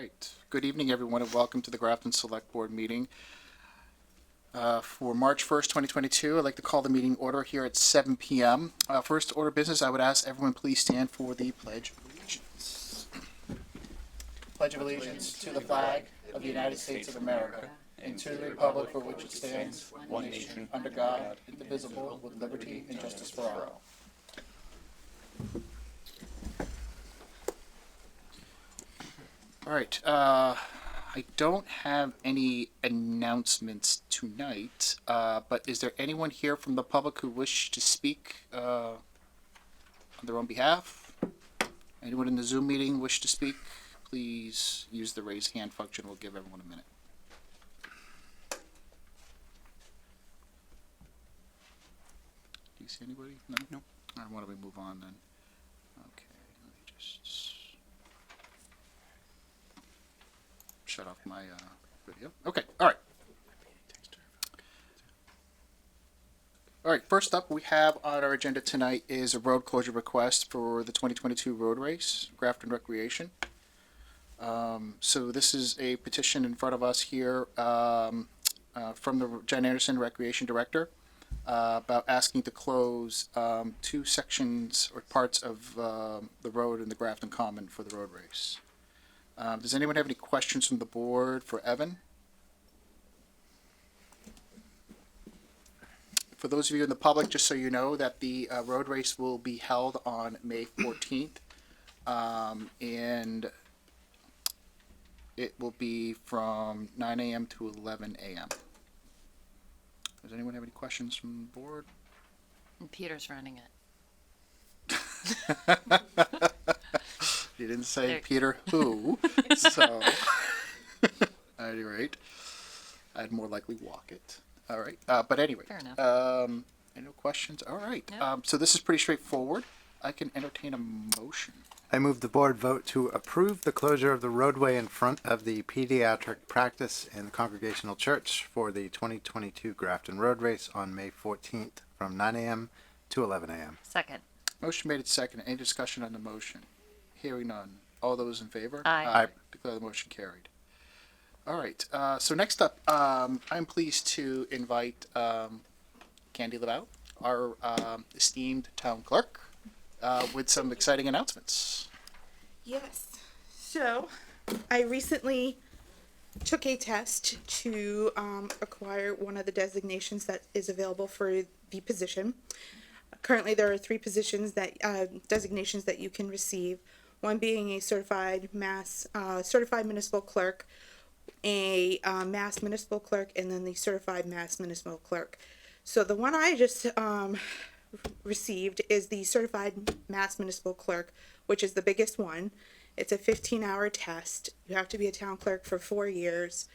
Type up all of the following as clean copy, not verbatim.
right. Good evening, everyone, and welcome to the Grafton Select Board meeting for March 1st, 2022. I'd like to call the meeting order here at 7 p.m. First order of business, I would ask everyone please stand for the Pledge of Allegiance. Pledge of allegiance to the flag of the United States of America and to the republic for which it stands, one nation, under God, indivisible, with liberty and justice for all. All right. I don't have any announcements tonight, but is there anyone here from the public who wish to speak on their own behalf? Anyone in the Zoom meeting wish to speak? Please use the raise hand function. We'll give everyone a minute. Do you see anybody? No? No. All right, why don't we move on then? Okay, let me just shut off my video. Okay, all right. All right, first up we have on our agenda tonight is a road closure request for the 2022 road race, Grafton Recreation. So this is a petition in front of us here from the Jen Anderson, Recreation Director, about asking to close two sections or parts of the road in the Grafton Common for the road race. Does anyone have any questions from the board for Evan? For those of you in the public, just so you know that the road race will be held on May 14th, and it will be from 9 a.m. to 11 a.m. Does anyone have any questions from the board? And Peter's running it. You didn't say There. Peter who, so at any rate, I'd more likely walk it. All right, but anyway, Fair enough. any questions? All right, No. so this is pretty straightforward. I can entertain a motion. I move the board vote to approve the closure of the roadway in front of the pediatric practice in the Congregational Church for the 2022 Grafton Road Race on May 14th from 9 a.m. to 11 a.m. Second. Motion made and second. Any discussion on the motion? Hearing none. All those in favor? Aye. Aye. Declare the motion carried. All right. So next up, I'm pleased to invite Candy Levout, our esteemed town clerk, with some exciting announcements. Yes. So, I recently took a test to acquire one of the designations that is available for the position. Currently, there are three positions that designations that you can receive. One being a certified municipal clerk, a mass municipal clerk, and then the certified mass municipal clerk. So the one I just received is the certified mass municipal clerk, which is the biggest one. It's a 15-hour test. You have to be a town clerk for 4 years.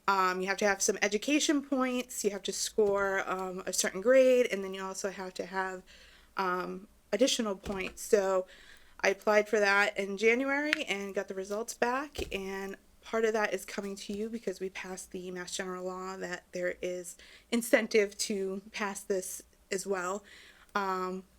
You have to have some education points. You have to score a certain grade, and then you also have to have additional points. So I applied for that in January and got the results back, and part of that is coming to you because we passed the Mass General Law that there is incentive to pass this as well,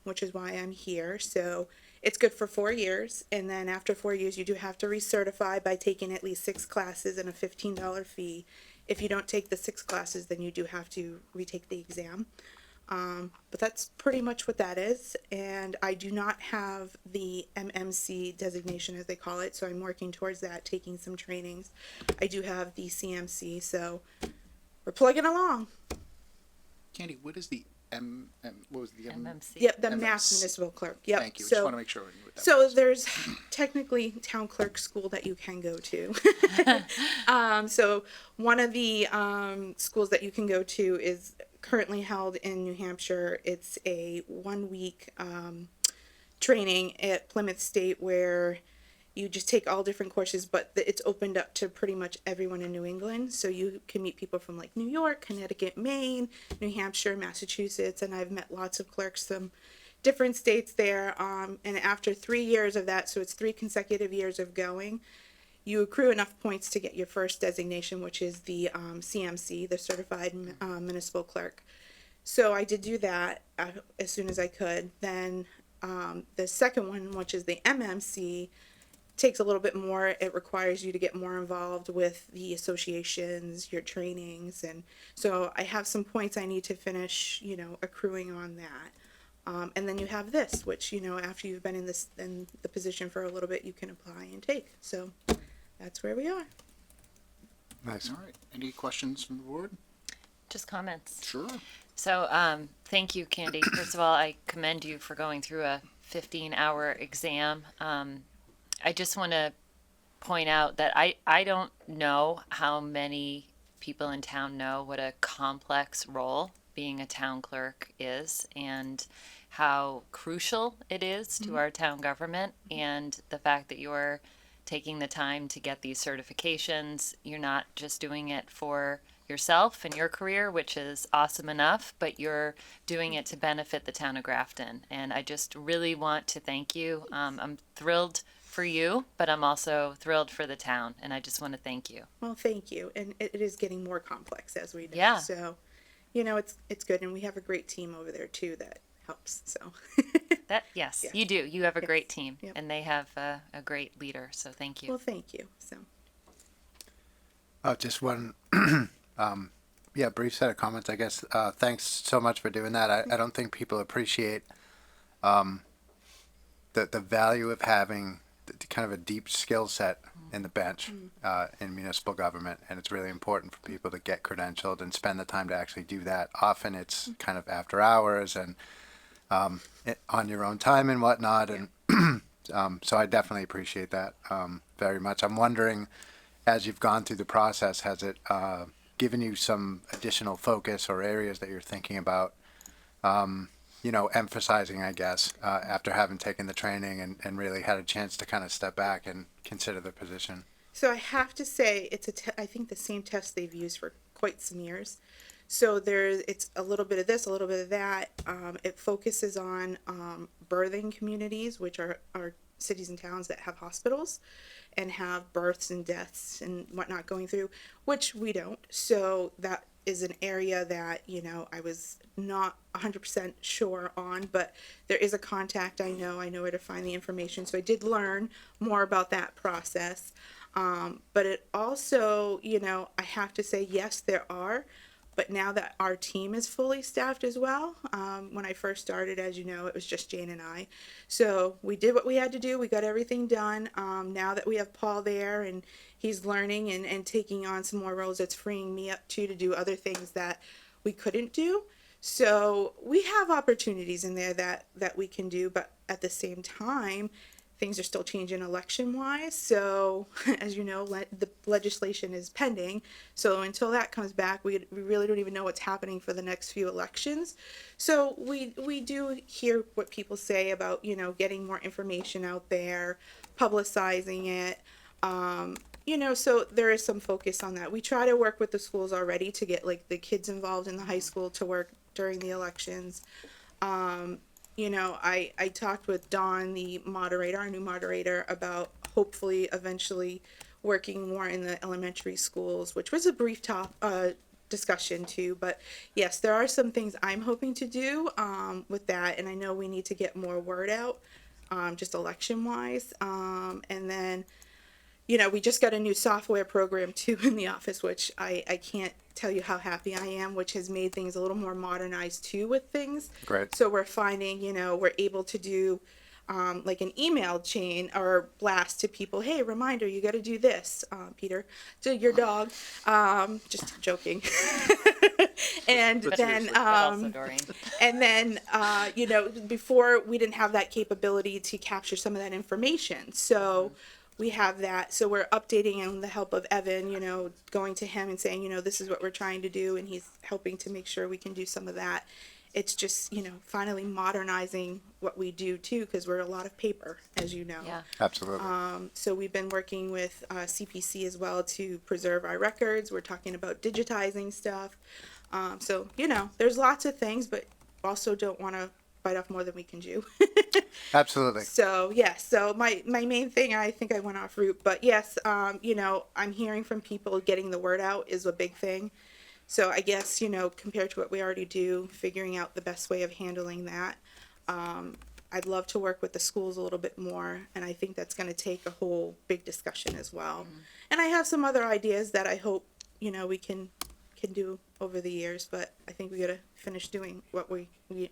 which is why I'm here. So it's good for 4 years, and then after 4 years you do have to recertify by taking at least 6 classes and a $15 fee. If you don't take the 6 classes, then you do have to retake the exam. But that's pretty much what that is, and I do not have the MMC designation, as they call it, so I'm working towards that, taking some trainings. I do have the CMC, so we're plugging along. Candy, what is the what was the MMC. Yep, the MMC. Mass Municipal Clerk. Yep. Thank you. So, Just want to make sure I knew what that so was. there's technically town clerk school that you can go to. So one of the schools that you can go to is currently held in New Hampshire. It's a 1-week training at Plymouth State where you just take all different courses, but it's opened up to pretty much everyone in New England. So you can meet people from like New York, Connecticut, Maine, New Hampshire, Massachusetts, and I've met lots of clerks from different states there. And after 3 years of that, so it's 3 consecutive years of going, you accrue enough points to get your first designation, which is the CMC, the Certified Municipal Clerk. So I did do that as soon as I could. Then the second one, which is the MMC, takes a little bit more. It requires you to get more involved with the associations, your trainings, and so I have some points I need to finish, accruing on that. And then you have this, which, after you've been in the position for a little bit, you can apply and take. So that's where we are. Nice. All right. Any questions from the board? Just comments. Sure. So, thank you, Candy. First of all, I commend you for going through a 15-hour exam. I just want to point out that I don't know how many people in town know what a complex role being a town clerk is, and how crucial it is to our town government, and the fact that you're taking the time to get these certifications. You're not just doing it for yourself and your career, which is awesome enough, but you're doing it to benefit the town of Grafton. And I just really want to thank you. I'm thrilled for you, but I'm also thrilled for the town, and I just want to thank you. Well, thank you. And it is getting more complex as we know. Yeah. So, it's good. And we have a great team over there too that helps. So, Yes, Yeah. you do. You have a Yes. great team, Yep. and they have a great leader, so thank you. well, thank you. So, Oh, just one, brief set of comments, I guess. Thanks so much for doing that. I don't think people appreciate the value of having kind of a deep skill set in the bench in municipal government, and it's really important for people to get credentialed and spend the time to actually do that. Often it's kind of after hours and on your own time and whatnot, and so I definitely appreciate that very much. I'm wondering, as you've gone through the process, has it given you some additional focus or areas that you're thinking about, emphasizing, I guess, after having taken the training and really had a chance to kind of step back and consider the position? So I have to say it's I think the same test they've used for quite some years. So it's a little bit of this, a little bit of that. It focuses on birthing communities, which are cities and towns that have hospitals and have births and deaths and whatnot going through, which we don't. So that is an area that, I was not 100% sure on, but there is a contact I know where to find the information. So I did learn more about that process. But it also, I have to say, yes, there are. But now that our team is fully staffed as well, when I first started, as you know, it was just Jane and I. So we did what we had to do. We got everything done. Now that we have Paul there and he's learning and taking on some more roles, it's freeing me up too to do other things that we couldn't do. So we have opportunities in there that we can do, but at the same time, things are still changing election-wise. So, as you know, the legislation is pending. So until that comes back, we really don't even know what's happening for the next few elections. So we do hear what people say about, getting more information out there, publicizing it. So there is some focus on that. We try to work with the schools already to get like the kids involved in the high school to work during the elections. I talked with Dawn, the moderator, our new moderator, about hopefully eventually working more in the elementary schools, which was a brief discussion too. But yes, there are some things I'm hoping to do with that, and I know we need to get more word out, just election wise. And then, we just got a new software program too in the office, which I can't tell you how happy I am, which has made things a little more modernized too with things. Great. So we're finding, we're able to do like an email chain or blast to people. Hey, reminder, you got to do this, Peter, to your dog. Just joking. And then, But also Doreen. and then, before we didn't have that capability to capture some of that information. So we have that. So we're updating and the help of Evan, going to him and saying, this is what we're trying to do. And he's helping to make sure we can do some of that. It's just, finally modernizing what we do too, because we're a lot of paper, as you know. Yeah. Absolutely. So we've been working with CPC as well to preserve our records. We're talking about digitizing stuff. So, there's lots of things, but also don't want to bite off more than we can chew. Absolutely. So, yes. So my main thing, I think I went off route, but yes, I'm hearing from people getting the word out is a big thing. So I guess, compared to what we already do, figuring out the best way of handling that. I'd love to work with the schools a little bit more, and I think that's going to take a whole big discussion as well. And I have some other ideas that I hope, we can do over the years, but I think we got to finish doing what we're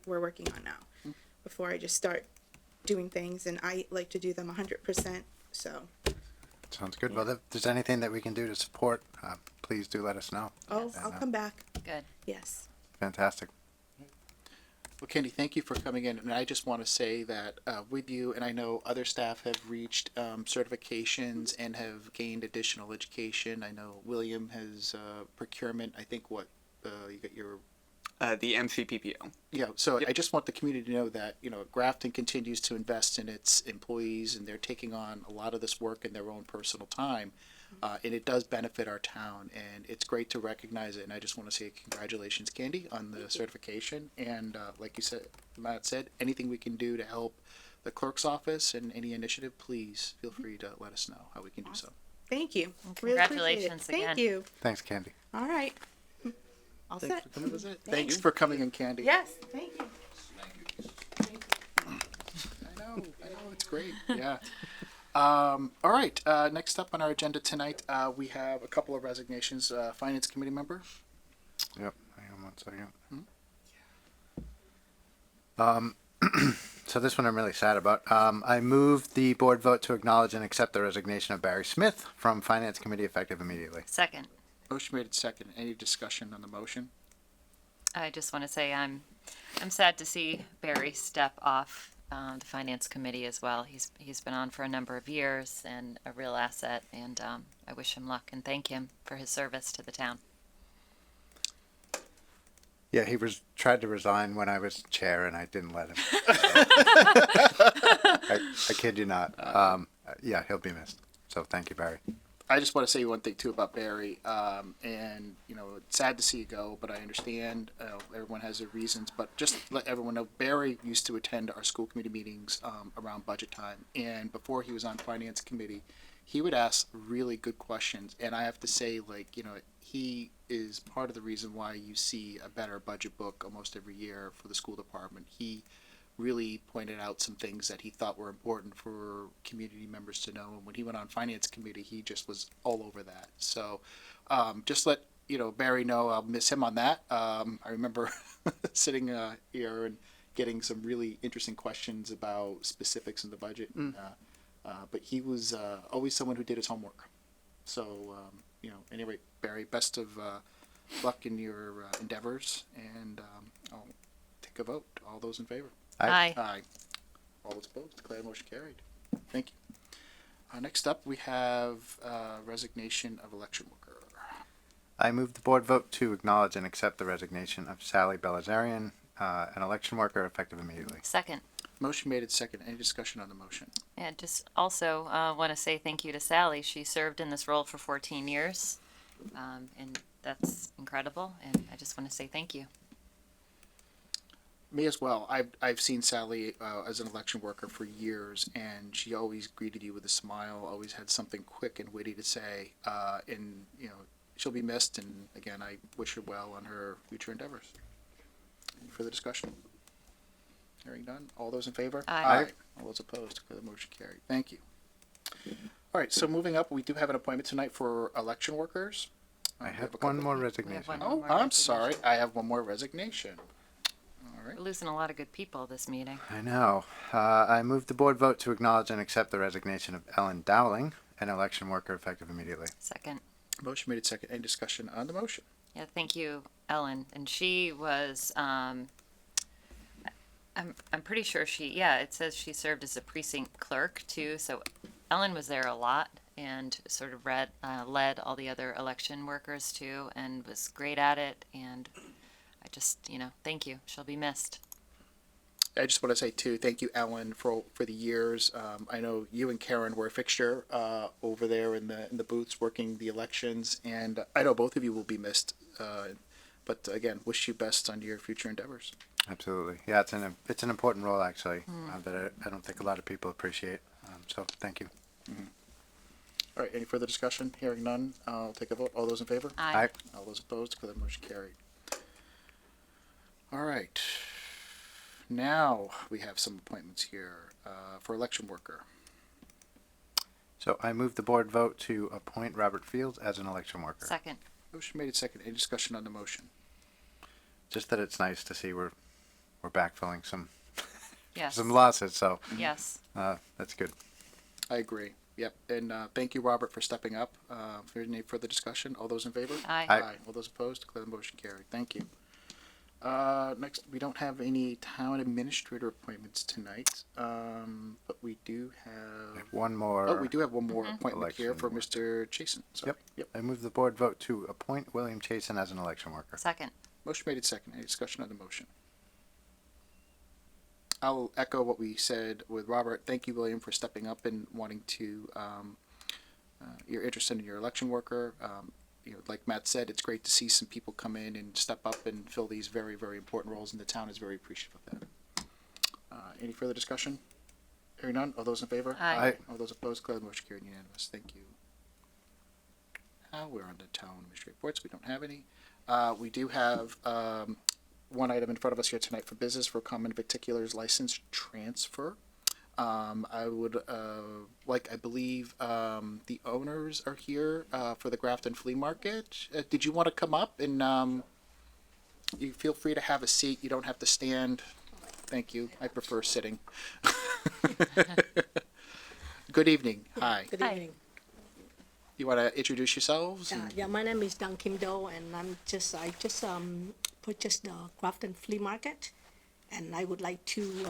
working on now before I just start doing things, and I like to do them 100%. So, Sounds good. Well, if there's anything that we can do to support, please do let us know. I'll And, come back. Good. Yes. Fantastic. Well, Candy, thank you for coming in, and I just want to say that with you, and I know other staff have reached certifications and have gained additional education. I know William has procurement. I think you got your The MCPPO. yeah. So I just want the community to know that Grafton continues to invest in its employees, and they're taking on a lot of this work in their own personal time. And it does benefit our town, and it's great to recognize it. And I just want to say congratulations, Candy, on the certification. And like you said, Matt said, anything we can do to help the clerk's office and any initiative, please feel free to let us know how we can do so. Thank you. And Really appreciate it. congratulations again. Thank you. Thanks, Candy. All right. All Thanks set. for coming. Thanks for coming in, Candy. Yes. Thank you. I know, it's great. Yeah. All right. Next up on our agenda tonight, we have a couple of resignations. Finance Committee member. Yep. Hang on 1 second. So this one I'm really sad about. I move the board vote to acknowledge and accept the resignation of Barry Smith from Finance Committee effective immediately. Second. Motion made second. Any discussion on the motion? I just want to say I'm sad to see Barry step off the finance committee as well. He's been on for a number of years and a real asset, and I wish him luck and thank him for his service to the town. Yeah, he tried to resign when I was chair, and I didn't let him. I kid you not. Yeah, he'll be missed. So thank you, Barry. I just want to say one thing too about Barry, and it's sad to see you go, but I understand everyone has their reasons. But just let everyone know, Barry used to attend our school committee meetings around budget time, and before he was on finance committee, he would ask really good questions. And I have to say, he is part of the reason why you see a better budget book almost every year for the school department. He really pointed out some things that he thought were important for community members to know. And when he went on finance committee, he just was all over that. So just let Barry know I'll miss him on that. I remember sitting here and getting some really interesting questions about specifics in the budget. But he was always someone who did his homework. So anyway, Barry, best of luck in your endeavors, and I'll take a vote. All those in favor? Aye. Aye. All those opposed? Declare the motion carried. Thank you. Next up, we have resignation of election worker. I move the board vote to acknowledge and accept the resignation of Sally Belazarian, an election worker effective immediately. Second. Motion made second. Any discussion on the motion? And just also want to say thank you to Sally. She served in this role for 14 years, and that's incredible. And I just want to say thank you. Me as well. I've seen Sally as an election worker for years, and she always greeted you with a smile. Always had something quick and witty to say, and she'll be missed. And again, I wish her well on her future endeavors. Any further discussion? Hearing none. All those in favor? Aye. All those opposed? Declare the motion carried. Thank you. All right. So moving up, we do have an appointment tonight for election workers. I We have a couple- one more We resignation. have one Oh, more I'm resignation. sorry. I have one more resignation. All right. We're losing a lot of good people this meeting. I know. I move the board vote to acknowledge and accept the resignation of Ellen Dowling, an election worker effective immediately. Second. Motion made second. Any discussion on the motion? Yeah, thank you, Ellen. And she was, I'm pretty sure it says she served as a precinct clerk too. So Ellen was there a lot and sort of led all the other election workers too, and was great at it. And I just, thank you. She'll be missed. I just want to say too, thank you, Ellen, for the years. I know you and Karen were a fixture over there in the booths working the elections, and I know both of you will be missed. But again, wish you best on your future endeavors. Absolutely. Yeah, it's an important role actually that I don't think a lot of people appreciate. So thank you. All right. Any further discussion? Hearing none, I'll take a vote. All those in favor? Aye. All those opposed? Declare the motion carried. All right. now we have some appointments here for election worker. So I move the board vote to appoint Robert Fields as an election worker. Second. Motion made second. Any discussion on the motion? Just that it's nice to see we're backfilling some Yes. losses, so Yes. that's good. I agree. Yep. And thank you, Robert, for stepping up. If there's any further discussion, all those in favor? Aye. Aye. All those opposed? Declare the motion carried. Thank you. Next, we don't have any town administrator appointments tonight, but we do have. One more. Oh, we do have one more appointment here for Election Mr. Chasen. Sorry. Yep. I move the board vote to appoint William Chasen as an election worker. Second. Motion made second. Any discussion on the motion? I'll echo what we said with Robert. Thank you, William, for stepping up and wanting to, you're interested in your election worker. Like Matt said, it's great to see some people come in and step up and fill these very, very important roles, and the town is very appreciative of that. Any further discussion? Hearing none. All those in favor? Aye. All those opposed? Declare the motion carried unanimous. Thank you. We're on the town administrative reports. We don't have any. We do have one item in front of us here tonight for business for common particulars license transfer. I would I believe the owners are here for the Grafton Flea Market. Did you want to come up and you feel free to have a seat. You don't have to stand. Thank you. I prefer sitting. Good evening. Hi. Good Hi. evening. You want to introduce yourselves? Yeah, my name is Dang Kim Do, and I just purchased the Grafton Flea Market, and I would like to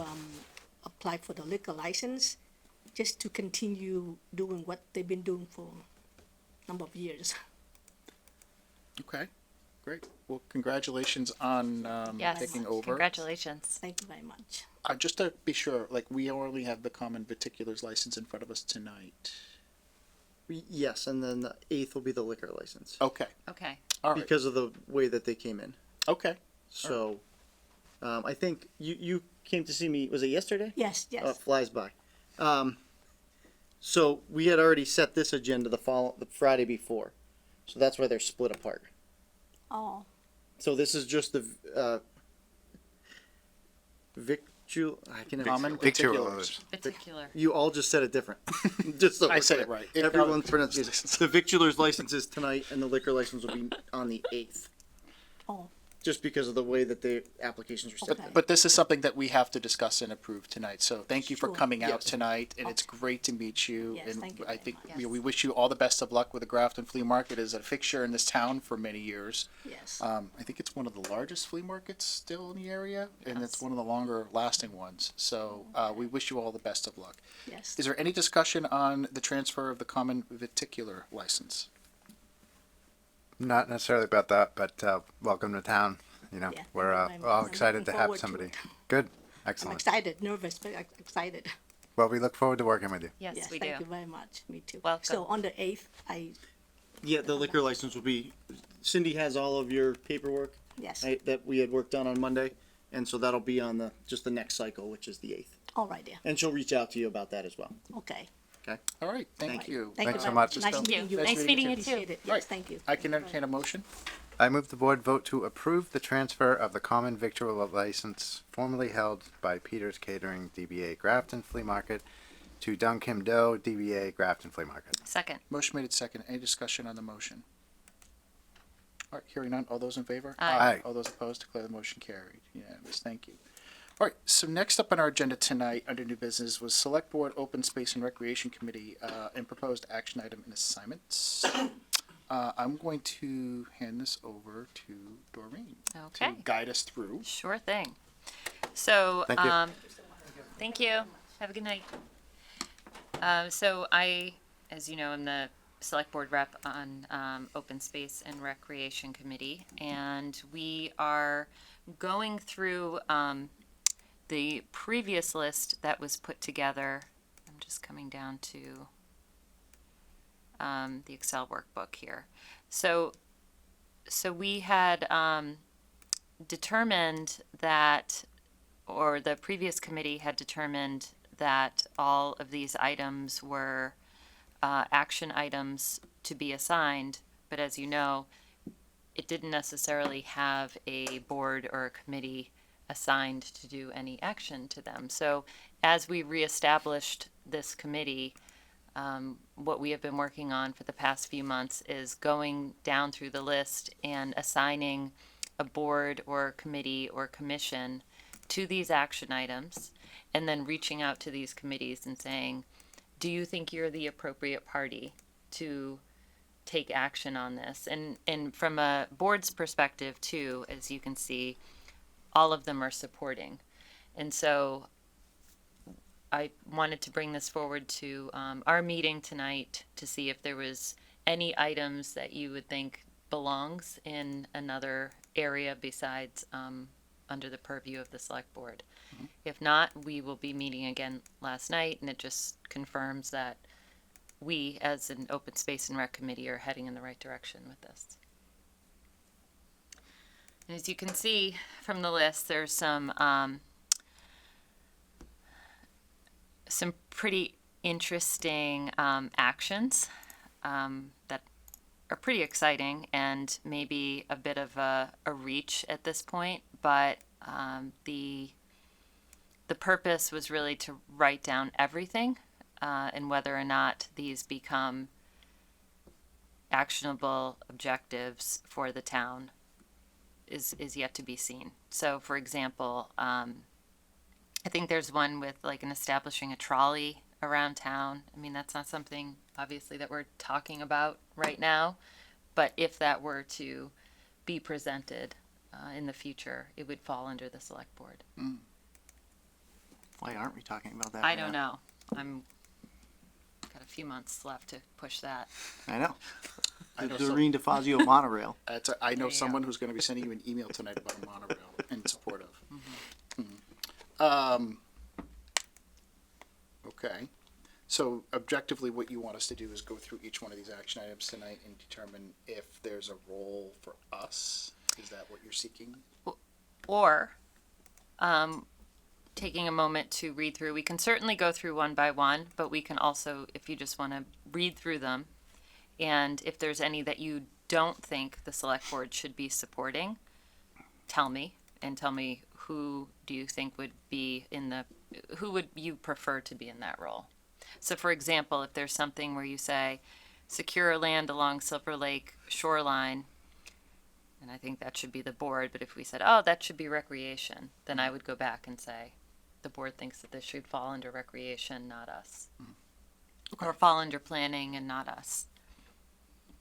apply for the liquor license, just to continue doing what they've been doing for a number of years. Okay. Great. Well, congratulations on Yes. taking over. Congratulations. Thank you very much. Just to be sure, we only have the common particulars license in front of us tonight. Yes, and then the 8th will be the liquor license Okay. Okay. All right. because of the way that they came in. Okay. So, I think you came to see me. Was it yesterday? Yes, yes. Flies by. So we had already set this agenda the Friday before, so that's why they're split apart. Oh, So this is just the I can never Common say it. particulars. Particular. You all just said it different. Just so I we're said it clear. right. Everyone's pronunciation. The victualer's license is tonight, and the liquor license will be on the 8th. oh, Just because of the way that the applications are set. Okay. But this is something that we have to discuss and approve tonight. So thank you for Sure. coming out Yes. tonight, and it's great to meet you. Yes, And thank you I very think much. we wish you all the best of luck with the Grafton Flea Market as a fixture in this town for many years. yes. I think it's one of the largest flea markets still in the area, and it's Yes. one of the longer lasting ones. So we wish you all the best of luck. Yes. Is there any discussion on the transfer of the common particular license? Not necessarily about that, but welcome to town. Yeah, We're thank you very all much. I'm excited looking to have forward to somebody. it. Good. I'm Excellent. excited, nervous, but excited. Well, we look forward to working with you. Yes, we Thank do. you very much. Me too. Welcome. So on the 8th, Yeah, the liquor license will be. Cindy has all of your paperwork yes. that we had worked on Monday, and so that'll be on the next cycle, which is the 8th. All right, there. And she'll reach out to you about that as well. Okay. All right, thank Thank you. Thank Thanks you so very much. Nice Thank meeting you. you. Nice meeting you too. Appreciate it. Right. Yes, thank you. I can entertain a motion. I move the board vote to approve the transfer of the common victual license formerly held by Peter's Catering, DBA Grafton Flea Market, to Dang Kim Do, DBA Grafton Flea Market. Second. Motion made second. Any discussion on the motion? All right, hearing none. All those in favor? Aye. Aye. All those opposed? Declare the motion carried. Unanimous. Thank you. All right, so next up on our agenda tonight under new business was Select Board Open Space and Recreation Committee and proposed action item and assignments. I'm going to hand this over to Doreen Okay. to guide us through. Sure thing. So, Thank you. thank you. Have a good night. So I, as you know, am the select board rep on Open Space and Recreation Committee, and we are going through the previous list that was put together. I'm just coming down to the Excel workbook here. So we had determined that, or the previous committee had determined that all of these items were action items to be assigned, but as you know, it didn't necessarily have a board or a committee assigned to do any action to them. So as we reestablished this committee, what we have been working on for the past few months is going down through the list and assigning a board or committee or commission to these action items, and then reaching out to these committees and saying, do you think you're the appropriate party to take action on this? And from a board's perspective too, as you can see, all of them are supporting. And so I wanted to bring this forward to our meeting tonight to see if there was any items that you would think belongs in another area besides under the purview of the select board. If not, we will be meeting again last night, and it just confirms that we, as an open space and rec committee, are heading in the right direction with this. And as you can see from the list, there's some pretty interesting actions that are pretty exciting and maybe a bit of a reach at this point, but the purpose was really to write down everything, and whether or not these become actionable objectives for the town is yet to be seen. So, for example, I think there's one with like an establishing a trolley around town. I mean, that's not something obviously that we're talking about right now, but if that were to be presented in the future, it would fall under the select board. Why aren't we talking about that? I right don't now? know. I'm got a few months left to push that. I know. I know The some- Doreen DeFazio monorail. I know There you someone go. who's going to be sending you an email tonight about a monorail in support of. Okay. So objectively, what you want us to do is go through each one of these action items tonight and determine if there's a role for us. Is that what you're seeking? Or taking a moment to read through. We can certainly go through one by one, but we can also, if you just want to read through them, and if there's any that you don't think the select board should be supporting, tell me, and tell me who do you think would be who would you prefer to be in that role? So for example, if there's something where you say, secure land along Silver Lake shoreline, and I think that should be the board, but if we said, oh, that should be recreation, then I would go back and say, the board thinks that this should fall under recreation, not us. Or fall under planning and not us.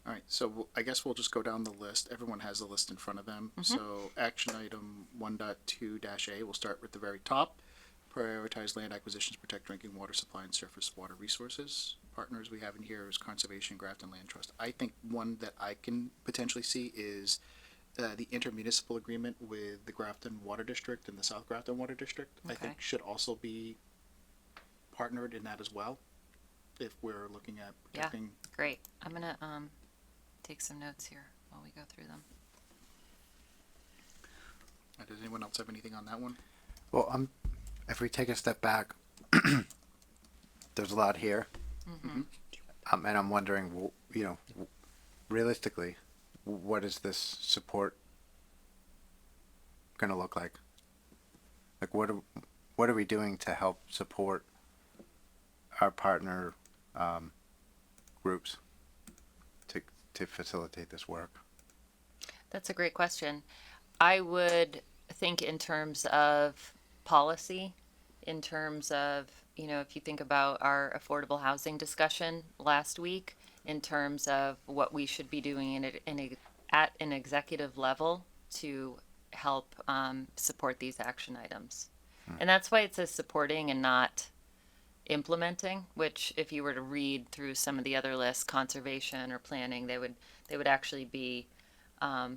All right, so I guess we'll just go down the list. Everyone has the list in front of them. So action item 1.2-A, we'll start with the very top. Prioritize land acquisitions, protect drinking water supply and surface water resources. Partners we have in here is Conservation, Grafton Land Trust. I think one that I can potentially see is the intermunicipal agreement with the Grafton Water District and the South Grafton Water District. I Okay. think should also be partnered in that as well, if we're looking at Yeah. protecting. Great. I'm gonna take some notes here while we go through them. Does anyone else have anything on that one? Well, if we take a step back, there's a lot here. And I'm wondering, realistically, what is this support going to look like? Like, what are we doing to help support our partner groups to facilitate this work? That's a great question. I would think in terms of policy, in terms of, if you think about our affordable housing discussion last week, in terms of what we should be doing at an executive level to help support these action items. And that's why it says supporting and not implementing, which if you were to read through some of the other lists, conservation or planning, they would actually be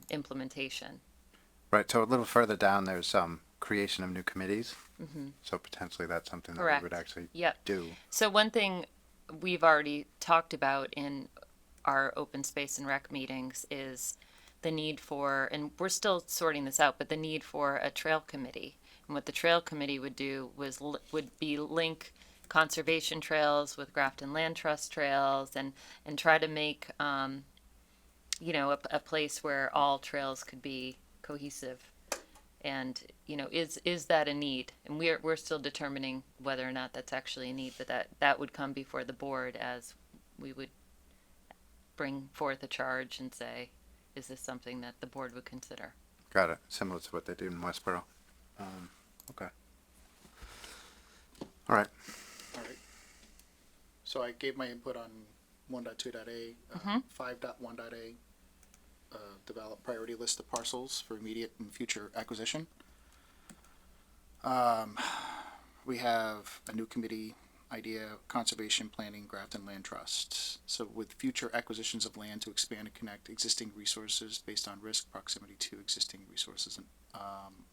implementation. Right. So a little further down, there's creation of new committees. So potentially that's something that Correct. we would actually Yep. do. So one thing we've already talked about in our open space and rec meetings is the need for, and we're still sorting this out, but the need for a trail committee. And what the trail committee would do would be link conservation trails with Grafton Land Trust trails and try to make, a place where all trails could be cohesive And, is that a need? And we're still determining whether or not that's actually a need, but that would come before the board as we would bring forth a charge and say, is this something that the board would consider? Got it. Similar to what they do in Westboro. Okay. All right. All right. So I gave my input on 1.2.a, 5.1.a, develop priority list of parcels for immediate and future acquisition. We have a new committee idea, conservation planning, Grafton Land Trust. So with future acquisitions of land to expand and connect existing resources based on risk, proximity to existing resources, and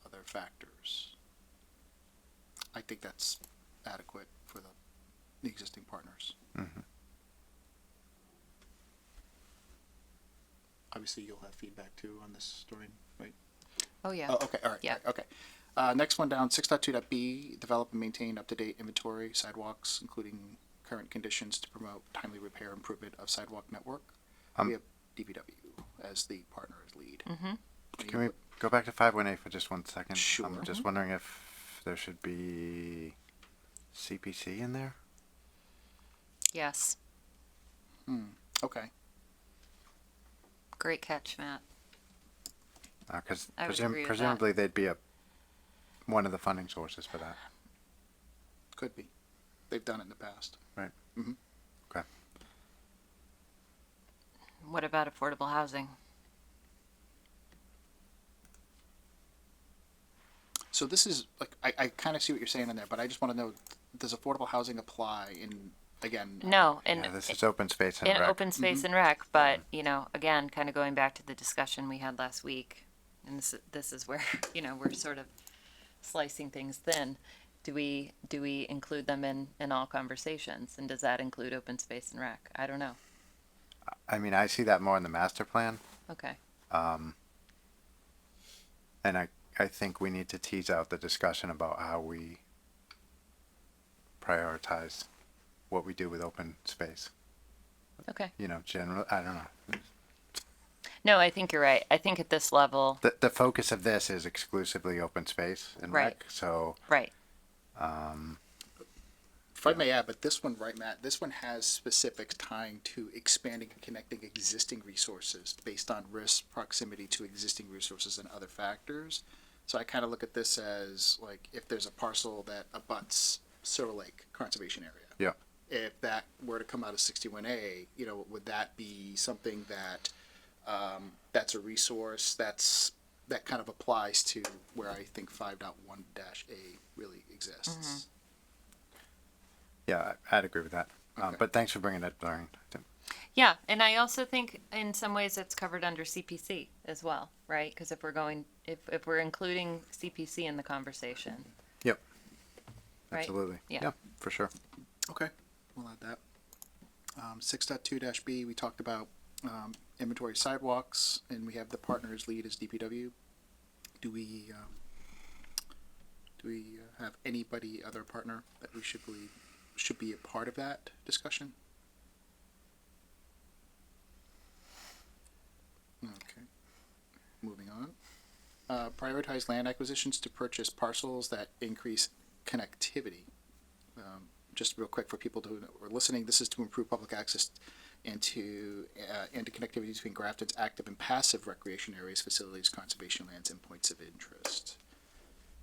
other factors. I think that's adequate for the existing partners. Mm-hmm. Obviously, you'll have feedback too on this, Doreen, right? Oh, yeah. Oh, okay, all right. Yeah. All right, okay. Next one down, 6.2.b, develop and maintain up-to-date inventory sidewalks, including current conditions to promote timely repair improvement of sidewalk network. We have DPW as the partner as lead. Can we go back to 5.1a for just 1 second? Sure. I'm just wondering if there should be CPC in there? Yes. Okay. Great catch, Matt. Because I would agree with presumably they'd be one of the funding sources for that. Could be. They've done it in the past. Right. Mm-hmm. Okay. What about affordable housing? So this is like I kind of see what you're saying in there, but I just want to know: does affordable housing apply in again? No, and Yeah, this is open space and in rec. open space and rec, but again, kind of going back to the discussion we had last week, and this is where we're sort of slicing things thin. Do we include them in all conversations, and does that include open space and rec? I don't know. I mean, I see that more in the master plan, Okay. and I think we need to tease out the discussion about how we prioritize what we do with open space. Okay. General. I don't know. No, I think you're right. I think at this level, The focus of this is exclusively open space and Right. rec. So right. If I may add, but this one, right, Matt, this one has specifics tying to expanding and connecting existing resources based on risk, proximity to existing resources, and other factors. So I kind of look at this as like if there's a parcel that abuts Silver Lake Conservation Area. yeah. If that were to come out of 61A, would that be something that that's a resource that kind of applies to where I think 5.1-A really exists. Yeah, I'd agree with that. Okay. But thanks for bringing that, Doreen. Yeah, and I also think in some ways it's covered under CPC as well, right? Because if we're including CPC in the conversation, Yep. right? Absolutely. Yeah. For sure. Okay, we'll add that. 6.2-B, we talked about inventory sidewalks, and we have the partners lead as DPW. Do we have anybody other partner that we should be a part of that discussion? Okay, moving on. Prioritize land acquisitions to purchase parcels that increase connectivity. Just real quick for people who are listening, this is to improve public access and to connectivity between Grafton's active and passive recreation areas, facilities, conservation lands, and points of interest.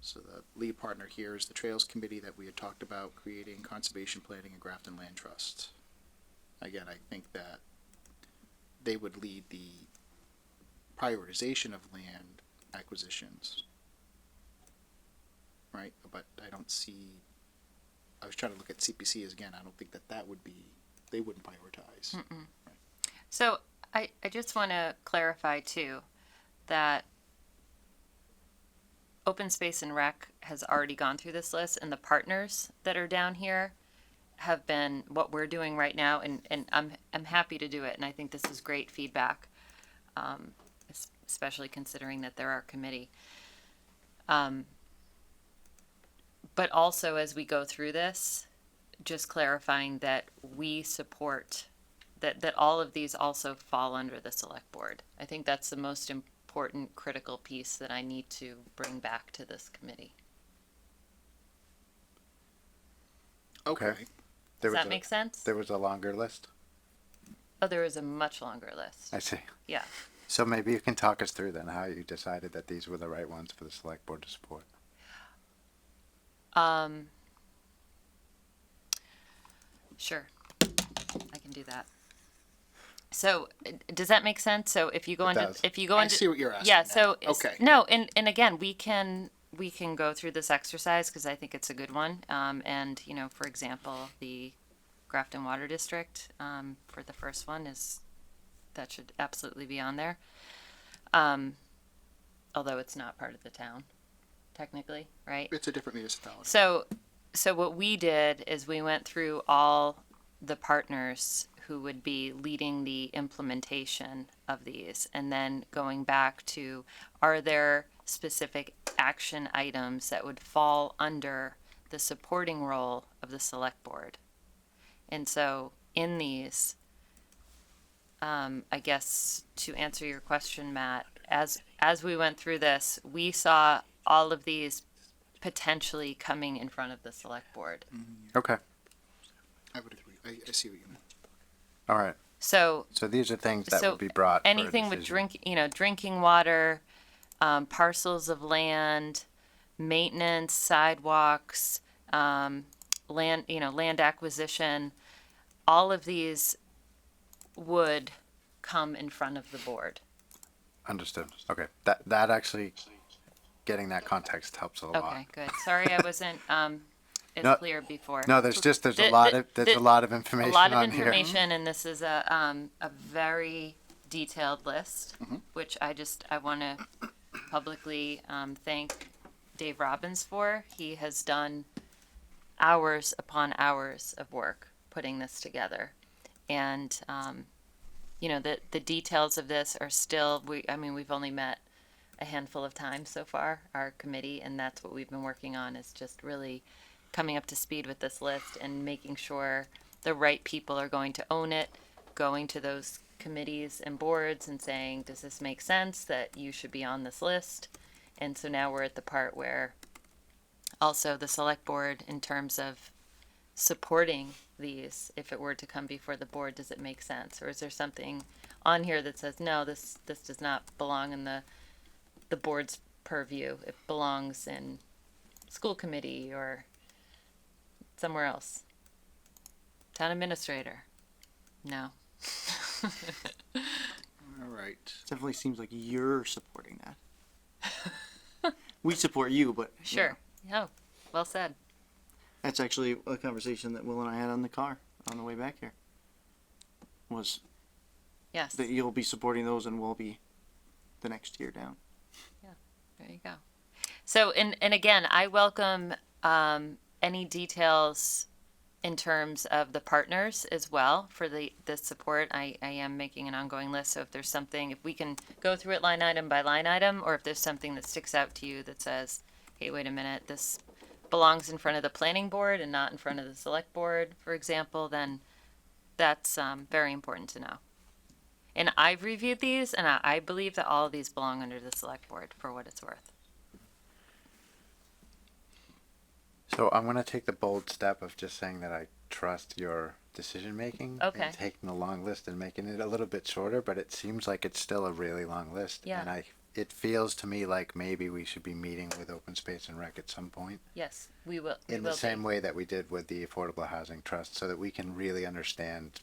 So the lead partner here is the Trails Committee that we had talked about creating conservation planning and Grafton Land Trust. Again, I think that they would lead the prioritization of land acquisitions, right? But I don't see. I was trying to look at CPC as again. I don't think that would be. They wouldn't prioritize. Right. So I just want to clarify too that open space and rec has already gone through this list, and the partners that are down here have been what we're doing right now, and I'm happy to do it, and I think this is great feedback, especially considering that they're our committee. But also as we go through this, just clarifying that we support that all of these also fall under the select board. I think that's the most important important, critical piece that I need to bring back to this committee. Okay. Does that make sense? There was a longer list? Oh, there is a much longer list. I see. Yeah. So maybe you can talk us through then how you decided that these were the right ones for the select board to support. Sure. I can do that. So, does that make sense? So, if you go It into, does. if you go I into, see what you're asking yeah. now. So, Okay. no, and again, we can go through this exercise because I think it's a good one. And you know, for example, the Grafton Water District for the first one that should absolutely be on there. Although it's not part of the town, technically, right? It's a different municipality. So what we did is we went through all the partners who would be leading the implementation of these, and then going back to, are there specific action items that would fall under the supporting role of the select board? And so in these, I guess to answer your question, Matt, as we went through this, we saw all of these potentially coming in front of the select board. Okay. I would agree. I see what you mean. All right. So So these are things that So would be brought. anything with drinking water, parcels of land, maintenance, sidewalks, land acquisition, all of these would come in front of the board. Understood. Okay. That actually, getting that context helps a lot. Okay, good. Sorry, I wasn't as No, clear before. No, there's The- a lot the- of there's the- a lot of information A lot of on here. information, and this is a very detailed list, which I want to publicly thank Dave Robbins for. He has done hours upon hours of work putting this together, and the details of this are still. We've only met a handful of times so far, our committee, and that's what we've been working on, is just really coming up to speed with this list and making sure the right people are going to own it, going to those committees and boards and saying, does this make sense that you should be on this list? And so now we're at the part where also the select board, in terms of supporting these, if it were to come before the board, does it make sense? Or is there something on here that says, no, this does not belong in the board's purview. It belongs in school committee or somewhere else. Town administrator. No. All right. Definitely seems like you're supporting that. We support you, but you Sure. know, Oh, well said. that's actually a conversation that Will and I had on the car on the way back here. Was Yes. that you'll be supporting those and we'll be the next tier down. There you go. So, and again, I welcome any details in terms of the partners as well for the support. I am making an ongoing list. So if there's something, if we can go through it line item by line item, or if there's something that sticks out to you that says, hey, wait a minute, this belongs in front of the planning board and not in front of the select board, for example, then that's very important to know. And I've reviewed these, and I believe that all of these belong under the select board, for what it's worth. So I'm going to take the bold step of just saying that I trust your decision making. Okay. And taking the long list and making it a little bit shorter, but it seems like it's still a really long list. Yeah. And it feels to me like maybe we should be meeting with Open Space and Rec at some point. Yes, we will. In the same way that we did with the Affordable Housing Trust, so that we can really understand,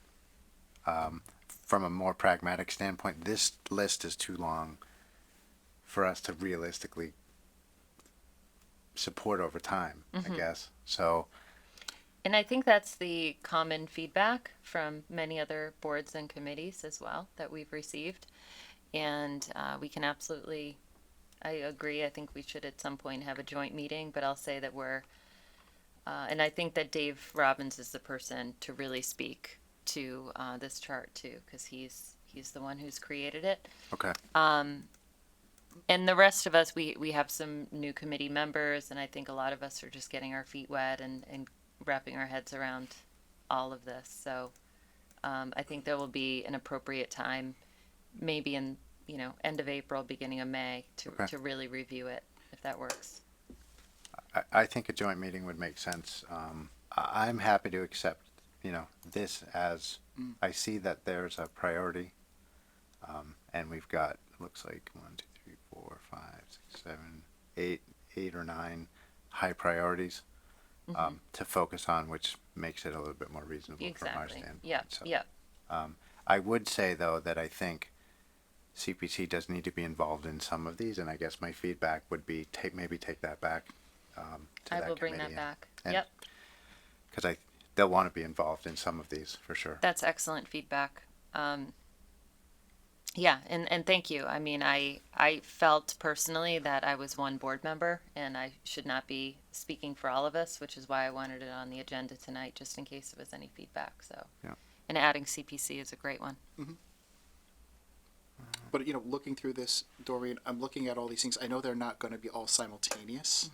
from a more pragmatic standpoint, this list is too long for us to realistically support over time, I guess. So, And I think that's the common feedback from many other boards and committees as well that we've received. And we can absolutely, I agree, I think we should at some point have a joint meeting, but I'll say that and I think that Dave Robbins is the person to really speak to this chart too, because he's the one who's created it. okay. And the rest of us, we have some new committee members, and I think a lot of us are just getting our feet wet and wrapping our heads around all of this. So I think there will be an appropriate time, maybe in end of April, beginning of May Okay. to really review it, if that works. I think a joint meeting would make sense. I'm happy to accept, this as, I see that there's a priority. And we've got, looks like 1, 2, 3, 4, 5, 6, 7, 8 or 9 high priorities to focus on, which makes it a little bit more reasonable from our Exactly. standpoint. Yeah, So, yeah. I would say though that I think CPC does need to be involved in some of these, and I guess my feedback would be maybe take that back to I that will bring that committee. back. And- Yep, Because they'll want to be involved in some of these for sure. that's excellent feedback. Yeah, and thank you. I mean, I felt personally that I was one board member and I should not be speaking for all of us, which is why I wanted it on the agenda tonight, just in case there was any feedback, so. Yeah. And adding CPC is a great one. But looking through this, Doreen, I'm looking at all these things. I know they're not going to be all simultaneous.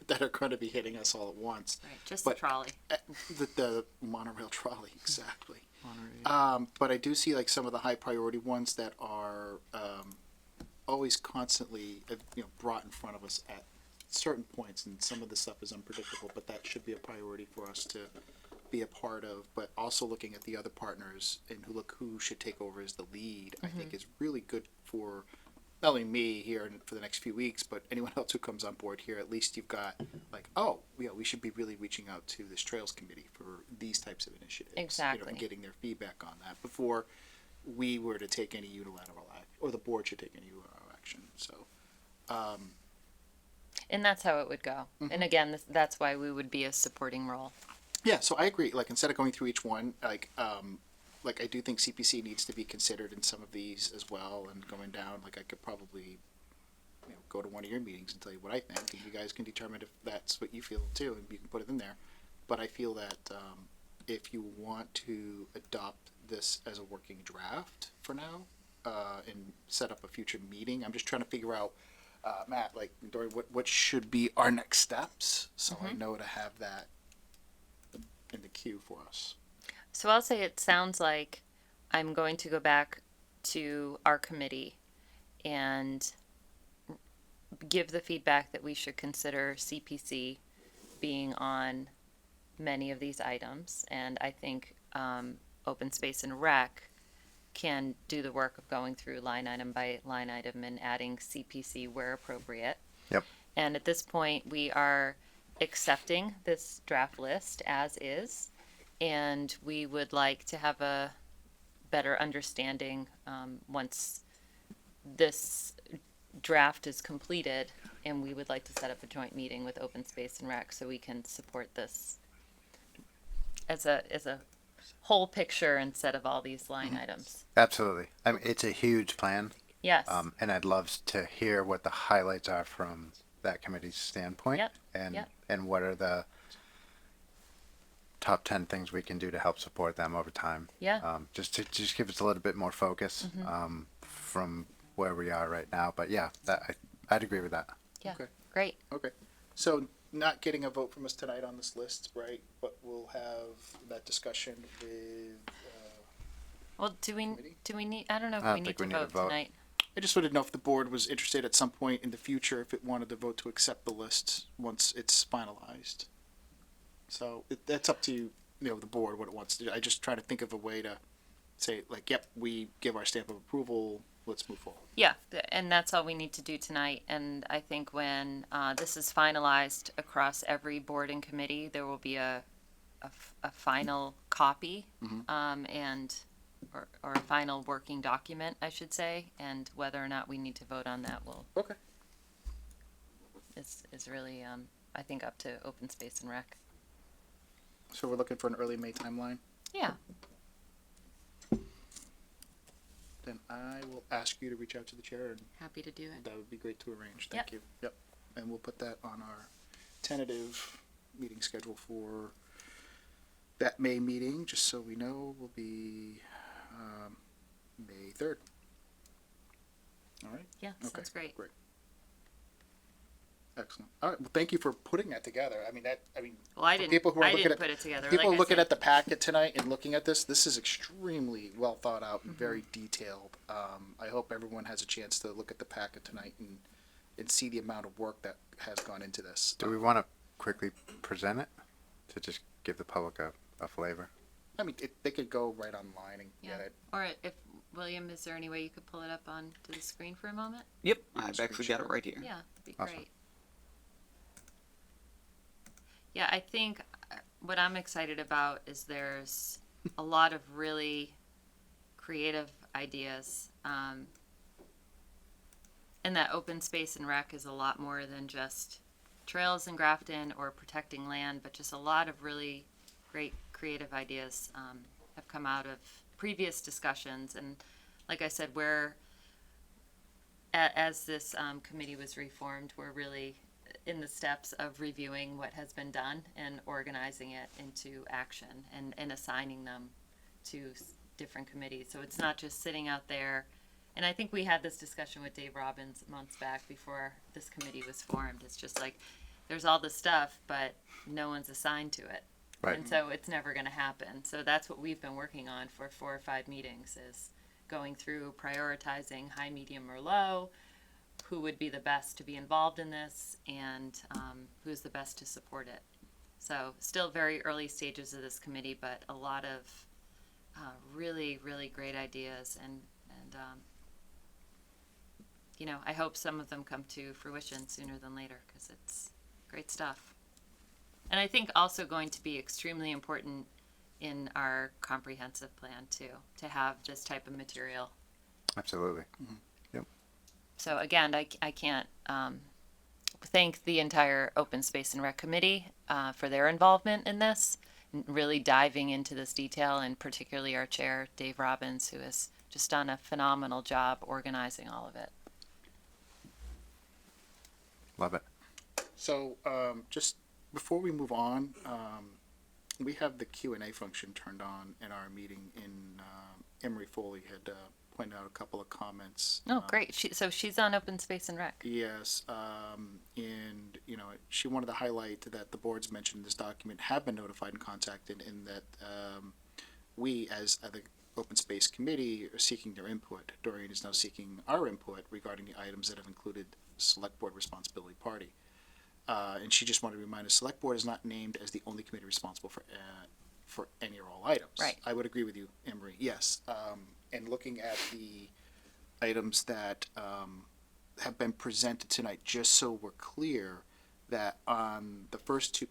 That are going to be hitting us all at once. Right, just the But- trolley. The monorail trolley, exactly. Monterey. But I do see like some of the high priority ones that are always constantly brought in front of us at certain points, and some of the stuff is unpredictable. But that should be a priority for us to be a part of. But also looking at the other partners and who should take over as the lead, I think is really good for not only me here for the next few weeks, but anyone else who comes on board here. At least you've got like, oh, yeah, we should be really reaching out to this Trails Committee for these types of initiatives. Exactly. And getting their feedback on that before we were to take any unilateral action, or the board should take any unilateral action. So, And that's how it would go. And again, that's why we would be a supporting role. yeah, so I agree. Like instead of going through each one, like I do think CPC needs to be considered in some of these as well. And going down, like I could probably, go to one of your meetings and tell you what I think, and you guys can determine if that's what you feel too, and you can put it in there. But I feel that if you want to adopt this as a working draft for now, and set up a future meeting, I'm just trying to figure out, Matt, like Dory, what should be our next steps, so I know to have that in the queue for us. So I'll say it sounds like I'm going to go back to our committee and give the feedback that we should consider CPC being on many of these items. And I think Open Space and Rec can do the work of going through line item by line item and adding CPC where appropriate. Yep. And at this point, we are accepting this draft list as is. And we would like to have a better understanding once this draft is completed, and we would like to set up a joint meeting with Open Space and Rec so we can support this as a whole picture instead of all these line items. Absolutely. I mean, it's a huge plan. Yes. And I'd love to hear what the highlights are from that committee's standpoint. Yep, And yep. and what are the top 10 things we can do to help support them over time. Yeah. Just to give us a little bit more focus from where we are right now. But yeah, I'd agree with that. Yeah. Okay. Great. Okay, so not getting a vote from us tonight on this list, right? But we'll have that discussion with. Well, do we need? I don't know if I don't we need think to we need to vote vote. tonight. I just wanted to know if the board was interested at some point in the future, if it wanted to vote to accept the list once it's finalized. So that's up to the board what it wants to do. I just try to think of a way to say like, yep, we give our stamp of approval. Let's move forward. Yeah, and that's all we need to do tonight. And I think when this is finalized across every board and committee, there will be a final copy and or a final working document, I should say. And whether or not we need to vote on that Okay. is really I think up to Open Space and Rec. So we're looking for an early May timeline. Yeah. Then I will ask you to reach out to the chair, and Happy to do it. that would be great to arrange. Yep. Thank you. Yep. And we'll put that on our tentative meeting schedule for that May meeting, just so we know, will be May 3rd. All right? Yeah, Okay, sounds great. Great. Excellent. All right. Well, thank you for putting that together. Well, I for didn't. people who are I looking didn't at- put it together. people like I looking said. at the packet tonight and looking at this is extremely well thought out and very detailed. I hope everyone has a chance to look at the packet tonight and see the amount of work that has gone into this. Do we want to quickly present it to just give the public a flavor? They could go right online and Yeah. get it. Or if William, is there any way you could pull it up onto the screen for a moment? Yep, I've actually got it right here. Yeah, that'd be Awesome. great. Yeah, I think what I'm excited about is there's a lot of really creative ideas. And that open space and rec is a lot more than just trails in Grafton or protecting land, but just a lot of really great creative ideas have come out of previous discussions. And like I said, as this committee was reformed, we're really in the steps of reviewing what has been done and organizing it into action and assigning them to different committees. So it's not just sitting out there. And I think we had this discussion with Dave Robbins months back before this committee was formed. It's just like, there's all this stuff, but no one's assigned to it. Right. And so it's never going to happen. So that's what we've been working on for 4 or 5 meetings, is going through prioritizing high, medium, or low, who would be the best to be involved in this, and who's the best to support it. So still very early stages of this committee, but a lot of really, really great ideas, and I hope some of them come to fruition sooner than later, because it's great stuff. And I think also going to be extremely important in our comprehensive plan too, to have this type of material. Absolutely. So again, I can't thank the entire Open Space and Rec Committee for their involvement in this, really diving into this detail, and particularly our chair, Dave Robbins, who has just done a phenomenal job organizing all of it. Love it. So, just before we move on, we have the Q&A function turned on in our meeting. Emery Foley had pointed out a couple of comments. Oh, great. So she's on Open Space and Rec. Yes, and she wanted to highlight that the boards mentioned in this document have been notified and contacted, and that we, as the Open Space Committee, are seeking their input. Dorian is now seeking our input regarding the items that have included Select Board Responsibility Party. And she just wanted to remind us, Select Board is not named as the only committee responsible for any or all items. Right. I would agree with you, Emery. Yes. And looking at the items that have been presented tonight, just so we're clear that on the first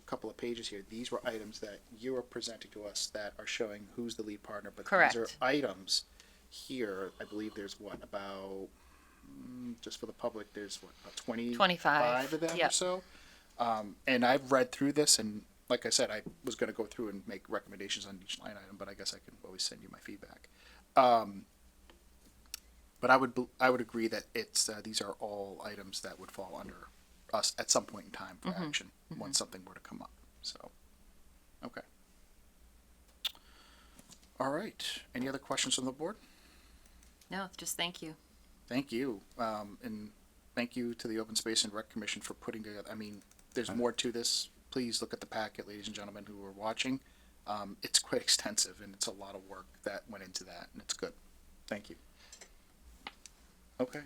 couple of pages here, these were items that you are presenting to us that are showing who's the lead partner. But Correct. These are items here. I believe there's about just for the public, there's about 25 of them or Yep. so. And I've read through this, and like I said, I was going to go through and make recommendations on each line item, but I guess I can always send you my feedback. But I would agree that these are all items that would fall under us at some point in time for action once something were to come up. So, okay. All right. Any other questions from the board? No, just thank you. Thank you. And thank you to the Open Space and Rec Commission for putting together. There's more to this. Please look at the packet, ladies and gentlemen who are watching. It's quite extensive, and it's a lot of work that went into that, and it's good. Thank you. Okay.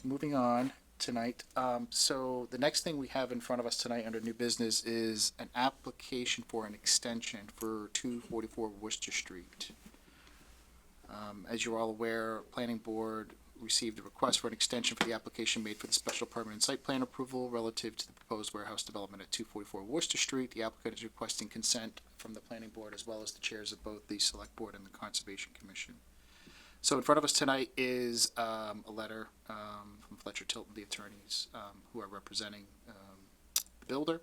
Moving on tonight. So the next thing we have in front of us tonight under new business is an application for an extension for 244 Worcester Street. As you're all aware, Planning Board received a request for an extension for the application made for the special permanent site plan approval relative to the proposed warehouse development at 244 Worcester Street. The applicant is requesting consent from the Planning Board as well as the chairs of both the Select Board and the Conservation Commission. So in front of us tonight is a letter from Fletcher Tilton, the attorneys who are representing the builder,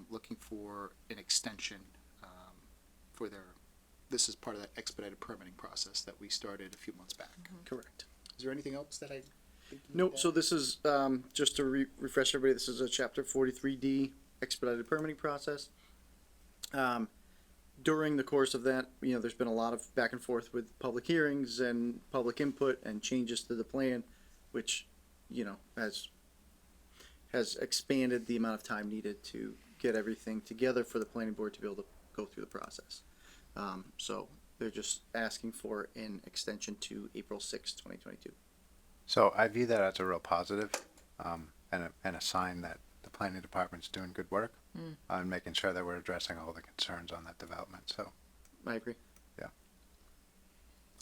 looking for an extension for their. This is part of that expedited permitting process that we started a few months back. Correct. Is there anything else that I? think you No, need to so add? this is, just to refresh everybody, this is a chapter 43D expedited permitting process. During the course of that, there's been a lot of back and forth with public hearings and public input and changes to the plan, which has expanded the amount of time needed to get everything together for the planning board to be able to go through the process. So they're just asking for an extension to April 6th, 2022. So I view that as a real positive, and a sign that the planning department's doing good work on making sure that we're addressing all the concerns on that development. So I agree.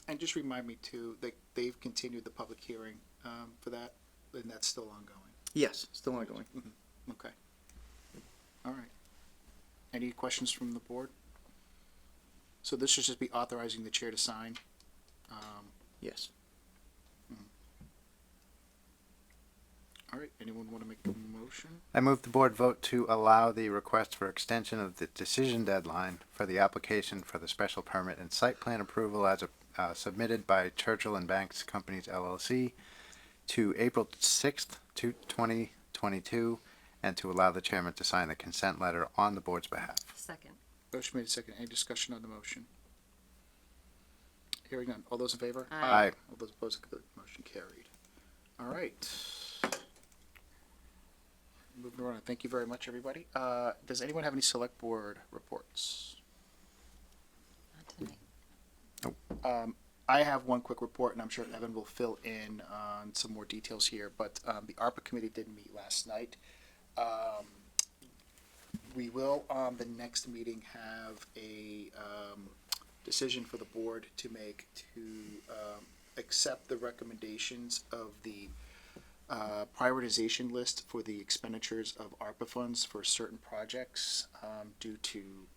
And just remind me too, that they've continued the public hearing, for that, and that's still ongoing. Yes, still ongoing. Okay. All right. Any questions from the board? So this should just be authorizing the chair to sign. Yes. All right, anyone want to make a motion? I move the board vote to allow the request for extension of the decision deadline for the application for the special permit and site plan approval as submitted by Churchill and Banks Companies LLC to April 6th, 2022, and to allow the chairman to sign the consent letter on the board's behalf. Second. Motion made second. Any discussion on the motion? Hearing none. All those in favor? Aye. All those opposed, the motion carried. All right. Moving on. Thank you very much, everybody. Does anyone have any select board reports? Not tonight. I have one quick report, and I'm sure Evan will fill in on some more details here, but the ARPA committee did meet last night. We will, on the next meeting, have a decision for the board to make to accept the recommendations of the prioritization list for the expenditures of ARPA funds for certain projects due to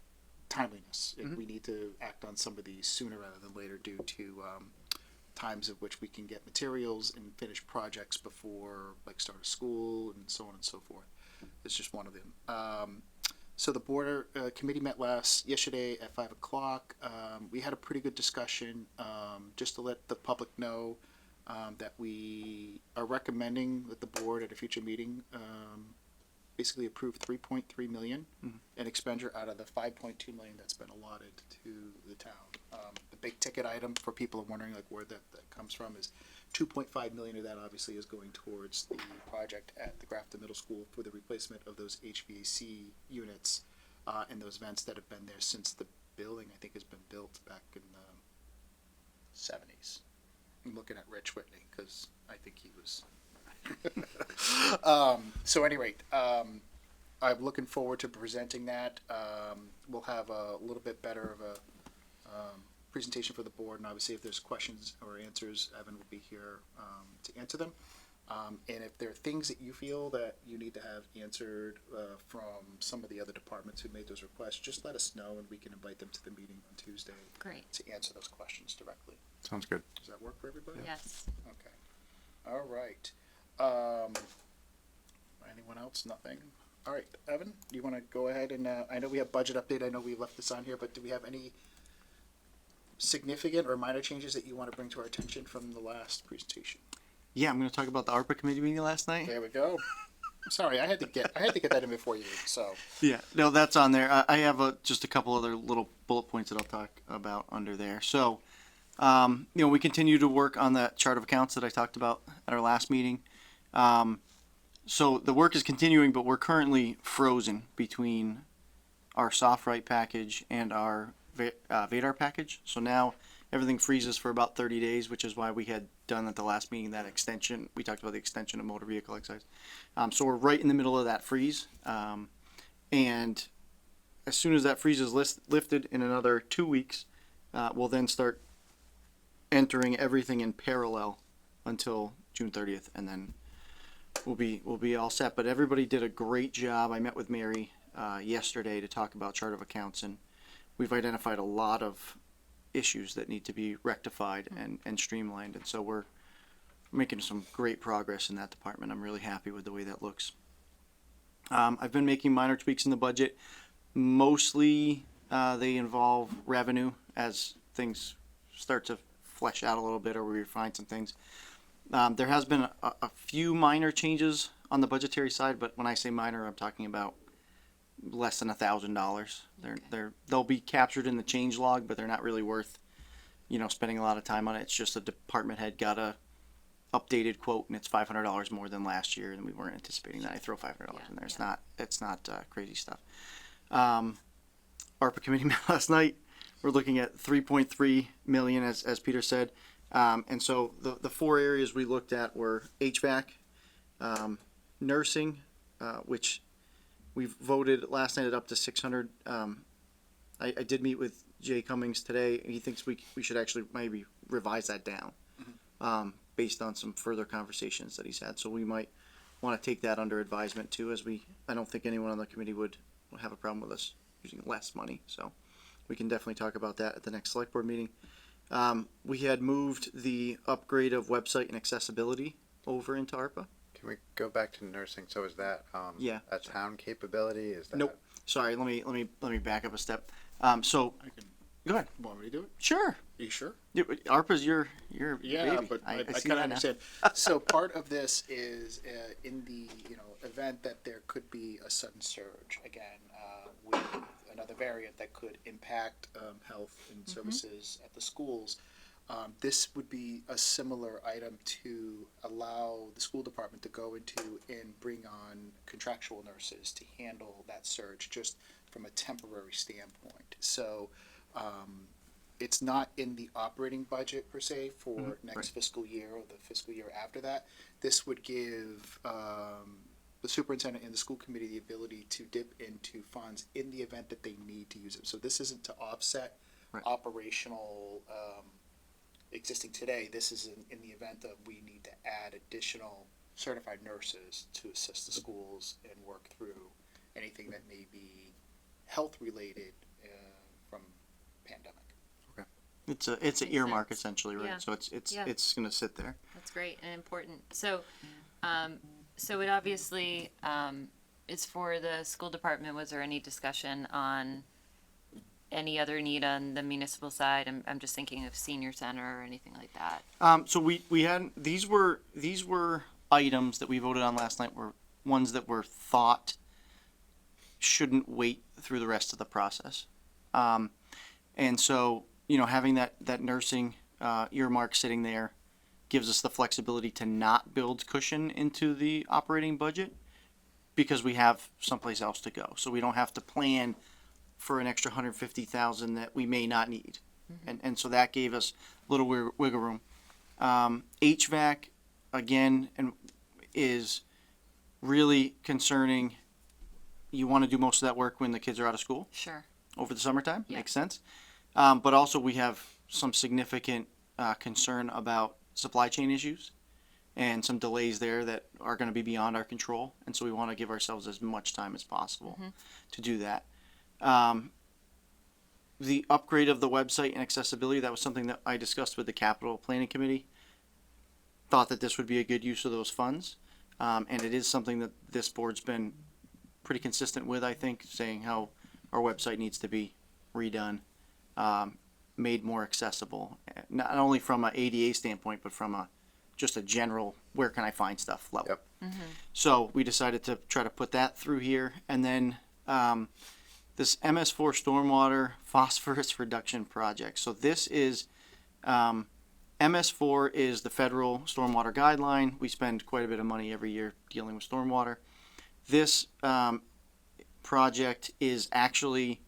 timeliness. If we need to act on some of these sooner rather than later due to times of which we can get materials and finish projects before like start of school and so on and so forth. It's just one of them. So the board committee met yesterday at 5 o'clock. We had a pretty good discussion just to let the public know that we are recommending that the board at a future meeting basically approve 3.3 million in expenditure out of the 5.2 million that's been allotted to the town. The big ticket item for people are wondering like where that comes from is 2.5 million of that obviously is going towards the project at the Grafton Middle School for the replacement of those HVAC units and those vents that have been there since the building I think has been built back in the 70s. I'm looking at Rich Whitney because I think he was. So at any rate, I'm looking forward to presenting that. We'll have a little bit better of a presentation for the board, and obviously if there's questions or answers, Evan will be here to answer them. And if there are things that you feel that you need to have answered from some of the other departments who made those requests, just let us know and we can invite them to the meeting on Tuesday. Great. To answer those questions directly. Sounds good. Does that work for everybody? Yes. Okay. All right. Anyone else? Nothing? All right, Evan, do you want to go ahead and, I know we have budget update. I know we left this on here, but do we have any significant or minor changes that you want to bring to our attention from the last presentation? Yeah, I'm going to talk about the ARPA committee meeting last night. There we go. Sorry, I had to get that in before you, so. Yeah, no, that's on there. I have just a couple other little bullet points that I'll talk about under there. So, we continue to work on that chart of accounts that I talked about at our last meeting. So the work is continuing, but we're currently frozen between our SoftWrite package and our Vadar package. So now everything freezes for about 30 days, which is why we had done at the last meeting that extension. We talked about the extension of motor vehicle excise. So we're right in the middle of that freeze. And as soon as that freeze is lifted in another 2 weeks, we'll then start entering everything in parallel until June 30th, and then we'll be all set. But everybody did a great job. I met with Mary yesterday to talk about chart of accounts, and we've identified a lot of issues that need to be rectified and streamlined, and so we're making some great progress in that department. I'm really happy with the way that looks. I've been making minor tweaks in the budget. Mostly they involve revenue as things start to flesh out a little bit or we refine some things. There has been a few minor changes on the budgetary side, but when I say minor, I'm talking about less than $1,000. They'll be captured in the change log, but they're not really worth, spending a lot of time on it. It's just a department head got a updated quote and it's $500 more than last year, and we weren't anticipating that. I throw $500 in there. Yeah. It's not crazy stuff. ARPA committee met last night. We're looking at 3.3 million, as Peter said. And so the four areas we looked at were HVAC, nursing, which we've voted last night at up to 600. I did meet with Jay Cummings today, and he thinks we should actually maybe revise that down, based on some further conversations that he's had. So we might want to take that under advisement too, I don't think anyone on the committee would have a problem with us using less money. So we can definitely talk about that at the next select board meeting. We had moved the upgrade of website and accessibility over into ARPA. Can we go back to nursing? So is that Yeah. a town capability? Is that Nope. Sorry, let me back up a step. So I can, go ahead. want me to do it? Sure. Are you sure? ARPA's your Yeah, baby. but I see kind that of now. understand. So part of this is in the event that there could be a sudden surge again with another variant that could impact health and services at the schools. This would be a similar item to allow the school department to go into and bring on contractual nurses to handle that surge just from a temporary standpoint. So it's not in the operating budget per se for next right. fiscal year or the fiscal year after that. This would give the superintendent and the school committee the ability to dip into funds in the event that they need to use it. So this isn't to offset Right. operational existing today. This is in the event that we need to add additional certified nurses to assist the schools and work through anything that may be health related from pandemic. It's an Makes earmark sense. essentially, right? Yeah. So it's Yeah. it's gonna sit there. That's great and important. So, so it obviously is for the school department. Was there any discussion on any other need on the municipal side? I'm just thinking of senior center or anything like that. So we had these were items that we voted on last night were ones that were thought shouldn't wait through the rest of the process. And so having that nursing earmark sitting there gives us the flexibility to not build cushion into the operating budget because we have someplace else to go. So we don't have to plan for an extra 150,000 that we may not need. And so that gave us a little wiggle room. HVAC again is really concerning. You want to do most of that work when the kids are out of school Sure. over the summertime. Yeah. Makes sense. But also we have some significant concern about supply chain issues and some delays there that are going to be beyond our control. And so we want to give ourselves as much time as possible to do that. The upgrade of the website and accessibility, that was something that I discussed with the capital planning committee. Thought that this would be a good use of those funds. And it is something that this board's been pretty consistent with, I think, saying how our website needs to be redone, made more accessible, not only from an ADA standpoint, but from just a general, where can I find stuff level. Yep. So we decided to try to put that through here. And then this MS4 stormwater phosphorus reduction project. So this is, MS4 is the federal stormwater guideline. We spend quite a bit of money every year dealing with stormwater. This project is actually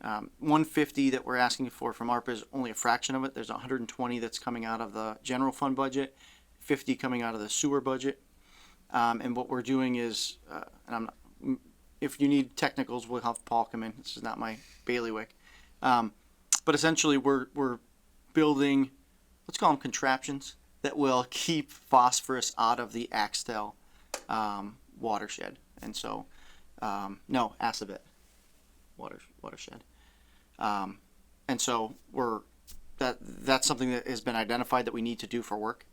150 that we're asking for from ARPA is only a fraction of it. There's 120 that's coming out of the general fund budget, 50 coming out of the sewer budget. And what we're doing is, if you need technicals, we'll have Paul come in. This is not my bailiwick. But essentially we're building, let's call them contraptions that will keep phosphorus out of the Axtell watershed. And so, no, Assabet watershed. And so that's something that has been identified that we need to do for work.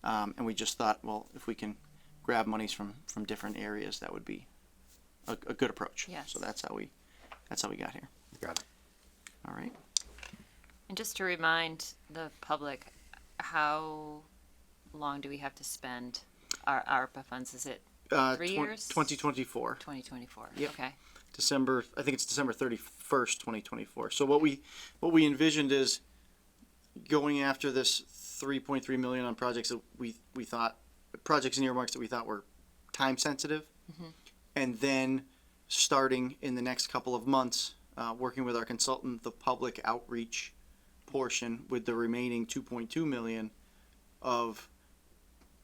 And we just thought, well, if we can grab monies from different areas, that would be a good approach. Yes. So that's how we got here. Got it. All right. And just to remind the public, how long do we have to spend our ARPA funds? Is it 3 years? 2024. 2024. Yep. Okay. December, I think it's December 31st, 2024. So what we envisioned is going after this 3.3 million on projects that we thought, projects and earmarks that we thought were time sensitive. And then starting in the next couple of months, working with our consultant, the public outreach portion with the remaining 2.2 million of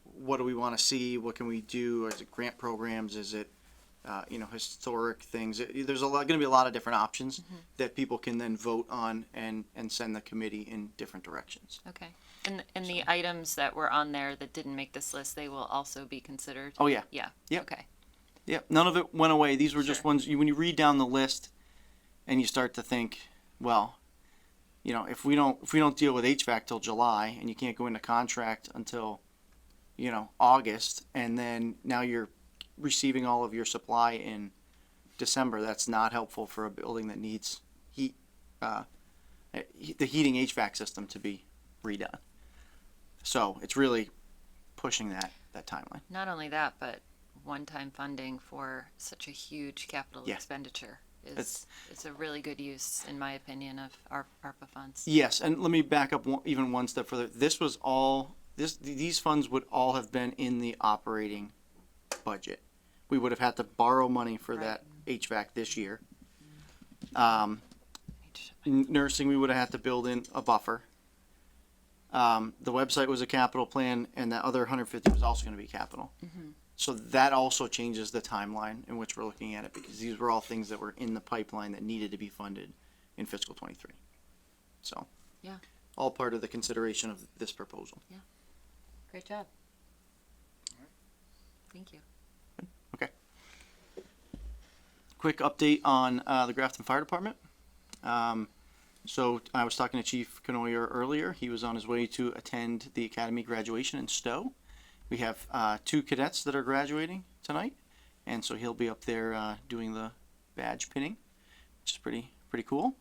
what do we want to see, what can we do, is it grant programs, is it historic things. There's going to be a lot of different options that people can then vote on and send the committee in different directions. Okay. And the items that were on there that didn't make this list, they will also be considered? Oh yeah. Yeah. Yep. Okay. Yep. None of it went away. These were just Sure. ones when you read down the list and you start to think, well, if we don't deal with HVAC till July and you can't go into contract until, August, and then now you're receiving all of your supply in December, that's not helpful for a building that needs heat, the heating HVAC system to be redone. So it's really pushing that timeline. Not only that, but one-time funding for such a huge capital Yeah. expenditure It's- is a really good use, in my opinion, of our ARPA funds. Yes, and let me back up even one step further. These funds would all have been in the operating budget. We would have had to borrow money for Right. that HVAC this year. Nursing, we would have had to build in a buffer. The website was a capital plan, and that other 150 was also going to be capital. So that also changes the timeline in which we're looking at it, because these were all things that were in the pipeline that needed to be funded in fiscal 23. So, Yeah. all part of the consideration of this proposal. Great job. Thank you. Quick update on the Grafton Fire Department. So I was talking to Chief Canoyer earlier. He was on his way to attend the Academy graduation in Stowe. We have 2 cadets that are graduating tonight, and so he'll be up there doing the badge pinning, which is pretty cool.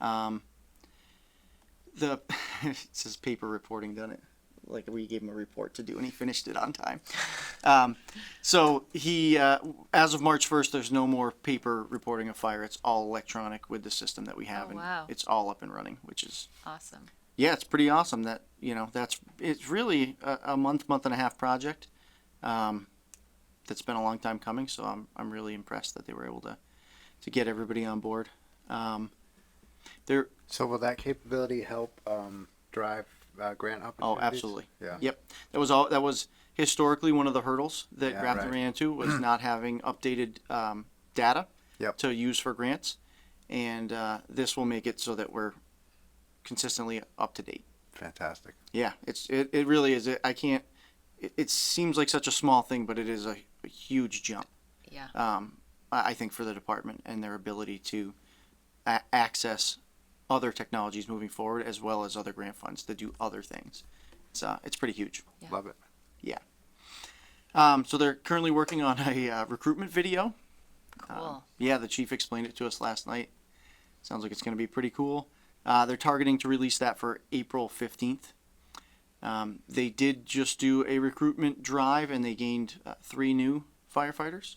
It says paper reporting, doesn't it? Like we gave him a report to do, and he finished it on time. So he, as of March 1st, there's no more paper reporting of fire. It's all electronic with the system that we have, Oh, wow. and it's all up and running, which is Awesome. yeah, it's pretty awesome. That it's really a month and a half project. That's been a long time coming. So I'm really impressed that they were able to get everybody on board. So will that capability help drive grant opportunities? Oh, absolutely. Yeah. Yep. That was historically one of the hurdles that Yeah, Grafton right. ran into, was not having updated data Yep. to use for grants, and this will make it so that we're consistently up to date. Fantastic. Yeah, it really is. It seems like such a small thing, but it is a huge jump. Yeah. I think for the department and their ability to access other technologies moving forward, as well as other grant funds to do other things. It's pretty huge. Yeah. Love it. So they're currently working on a recruitment video. Cool. Yeah, the chief explained it to us last night. Sounds like it's going to be pretty cool. They're targeting to release that for April 15th. They did just do a recruitment drive, and they gained 3 new firefighters.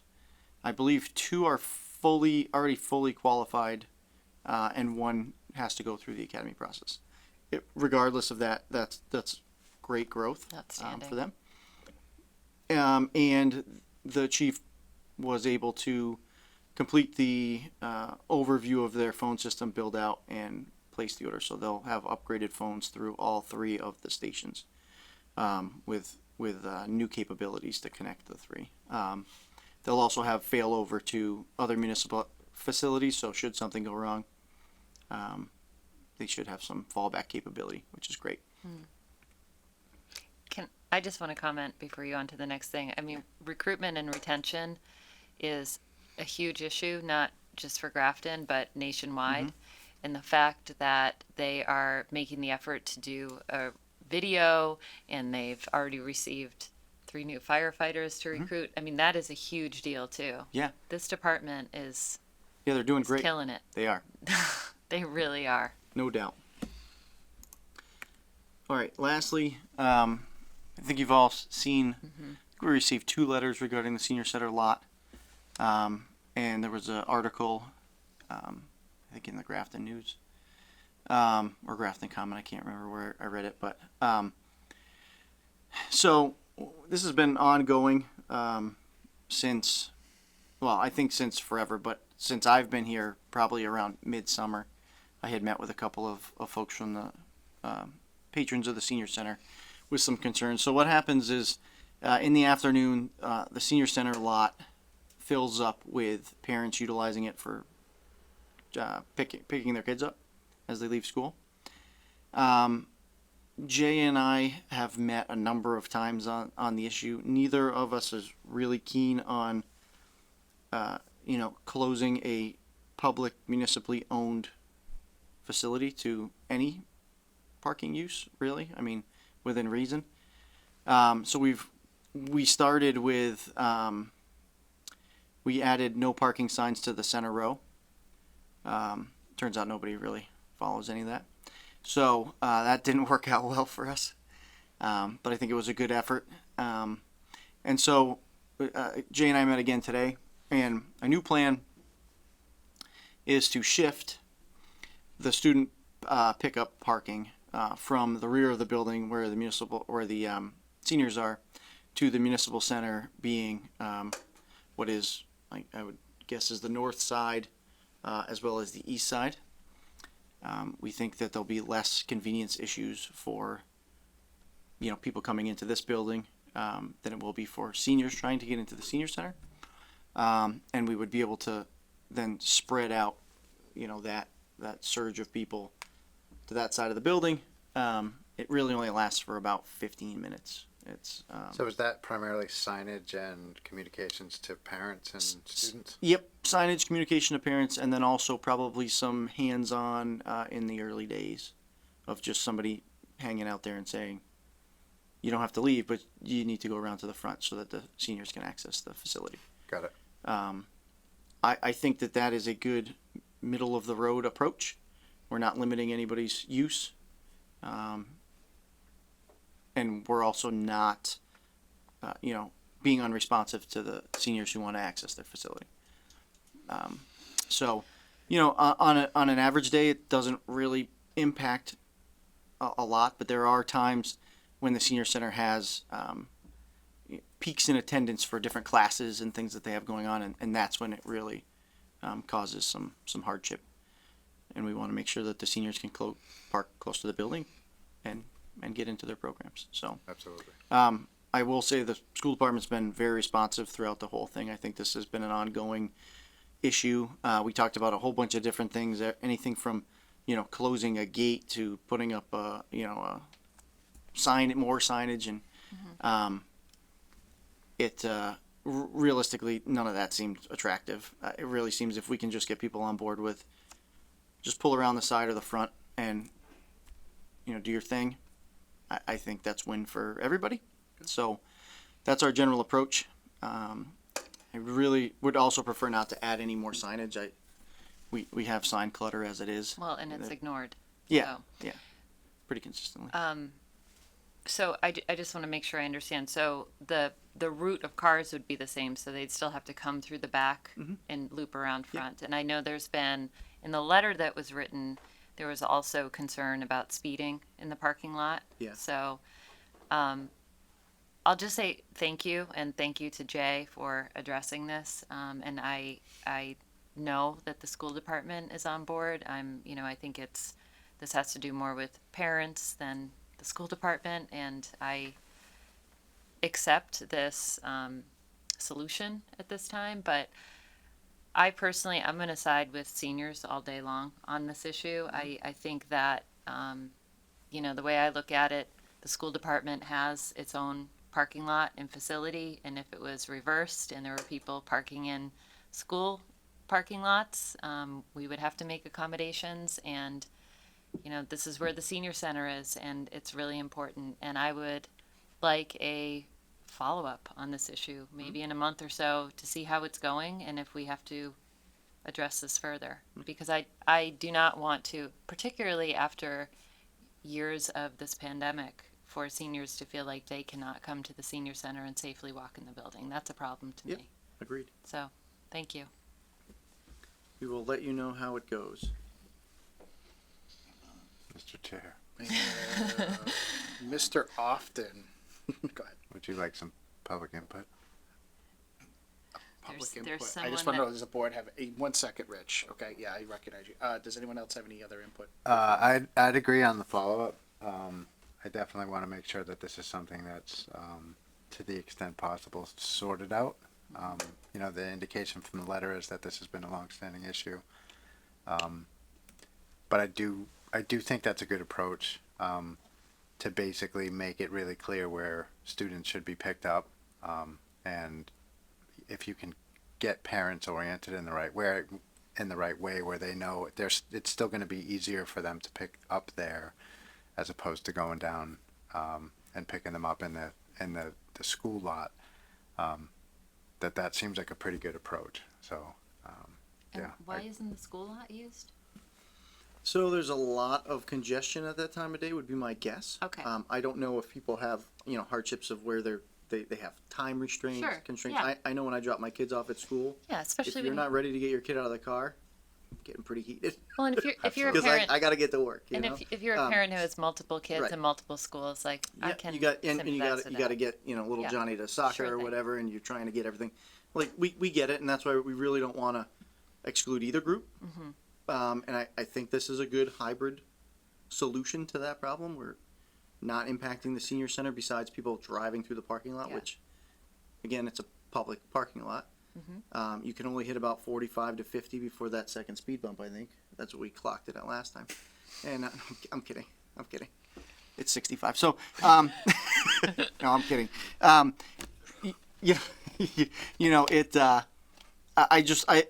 I believe 2 are already fully qualified, and 1 has to go through the academy process. Regardless of that, that's great growth Outstanding. for them. And the chief was able to complete the overview of their phone system build out and place the order. So they'll have upgraded phones through all 3 of the stations, with new capabilities to connect the 3. They'll also have failover to other municipal facilities. So should something go wrong, they should have some fallback capability, which is great. I just want to comment before you go on to the next thing. I mean, recruitment and retention is a huge issue, not just for Grafton, but nationwide. And the fact that they are making the effort to do a video, and they've already received 3 new firefighters to recruit. I mean, that is a huge deal too. Yeah. This department is Yeah, they're doing great. killing it. They are. They really are. No doubt. All right. Lastly, I think you've all seen. We received 2 letters regarding the senior center lot, and there was an article, I think in the Grafton News, or Grafton Comment. I can't remember where I read it, but So this has been ongoing since, well, I think since forever, but since I've been here, probably around midsummer, I had met with a couple of folks from the patrons of the senior center with some concerns. So what happens is in the afternoon, the senior center lot fills up with parents utilizing it for picking their kids up as they leave school. Jay and I have met a number of times on the issue. Neither of us is really keen on, closing a public municipally owned facility to any parking use, really. I mean, within reason. So we started with, we added no parking signs to the center row. Turns out nobody really follows any of that. So that didn't work out well for us, but I think it was a good effort. And so Jay and I met again today, and a new plan is to shift the student pickup parking from the rear of the building where the municipal or the seniors are to the municipal center, being what is, I would guess, is the north side as well as the east side. We think that there'll be less convenience issues for, people coming into this building than it will be for seniors trying to get into the senior center. And we would be able to then spread out, that surge of people to that side of the building. It really only lasts for about 15 minutes. It's So is that primarily signage and communications to parents and students? Yep, signage, communication to parents, and then also probably some hands-on in the early days of just somebody hanging out there and saying, you don't have to leave, but you need to go around to the front so that the seniors can access the facility. Got it. I think that is a good middle of the road approach. We're not limiting anybody's use. And we're also not, being unresponsive to the seniors who want to access their facility. So, on an average day, it doesn't really impact a lot, but there are times when the senior center has peaks in attendance for different classes and things that they have going on, and that's when it really causes some hardship. And we want to make sure that the seniors can park close to the building and get into their programs. So Absolutely. I will say the school department's been very responsive throughout the whole thing. I think this has been an ongoing issue. We talked about a whole bunch of different things, anything from, closing a gate to putting up more signage, and realistically, none of that seemed attractive. It really seems if we can just get people on board with just pull around the side or the front and, do your thing, I think that's win for everybody. So that's our general approach. I really would also prefer not to add any more signage. We have sign clutter as it is. Well, and it's ignored. Yeah, So. yeah, pretty consistently. So I just want to make sure I understand. So the route of cars would be the same, so they'd still have to come through the back and loop around front. And I know there's been, in the letter that was written, there was also concern about speeding in the parking lot. Yeah. So I'll just say thank you, and thank you to Jay for addressing this. And I know that the school department is on board. I think this has to do more with parents than the school department, and I accept this solution at this time. But I personally, I'm going to side with seniors all day long on this issue. I think that, the way I look at it, the school department has its own parking lot and facility, and if it was reversed and there were people parking in school parking lots, we would have to make accommodations. And this is where the senior center is, and it's really important. And I would like a follow-up on this issue, maybe in a month or so, to see how it's going and if we have to address this further. Because I do not want to, particularly after years of this pandemic, for seniors to feel like they cannot come to the senior center and safely walk in the building. That's a problem to Yep. me. Agreed. So, thank you. We will let you know how it goes. Mr. Chair. Mr. Often. Go ahead. Would you like some public input? Public There's input. I someone just want to that- know, does the board have, 1 second, Rich? Okay, yeah, I recognize you. Does anyone else have any other input? I'd agree on the follow-up. I definitely want to make sure that this is something that's, to the extent possible, sorted out. You know, the indication from the letter is that this has been a longstanding issue. But I do think that's a good approach, to basically make it really clear where students should be picked up. And if you can get parents oriented in the right way where they know it's still going to be easier for them to pick up there as opposed to going down and picking them up in the school lot, that seems like a pretty good approach. So And yeah, why isn't the school lot used? So there's a lot of congestion at that time of day would be my guess. Okay. I don't know if people have, hardships of where they have time restraints, Sure, constraints. yeah. I know when I drop my kids off at school, Yeah, if especially you're when not ready to get your kid out of the car, I'm getting pretty heated. well, and if you're a Because parent, I got to get to work, and know? if you're a parent who has multiple kids right. in multiple schools, like I Yeah, can you got and you sympathize got with to that. get little Yeah. Johnny to soccer Sure or thing. whatever, and you're trying to get everything. Like we get it, and that's why we really don't want to exclude either group. Mm-hmm. And I think this is a good hybrid solution to that problem. We're not impacting the senior center besides people driving through the parking lot, Yeah. which again, it's a public parking lot. Mm-hmm. You can only hit about 45 to 50 before that second speed bump. I think that's what we clocked it at last time. And I'm kidding. It's 65. So, no, I'm kidding. Yeah,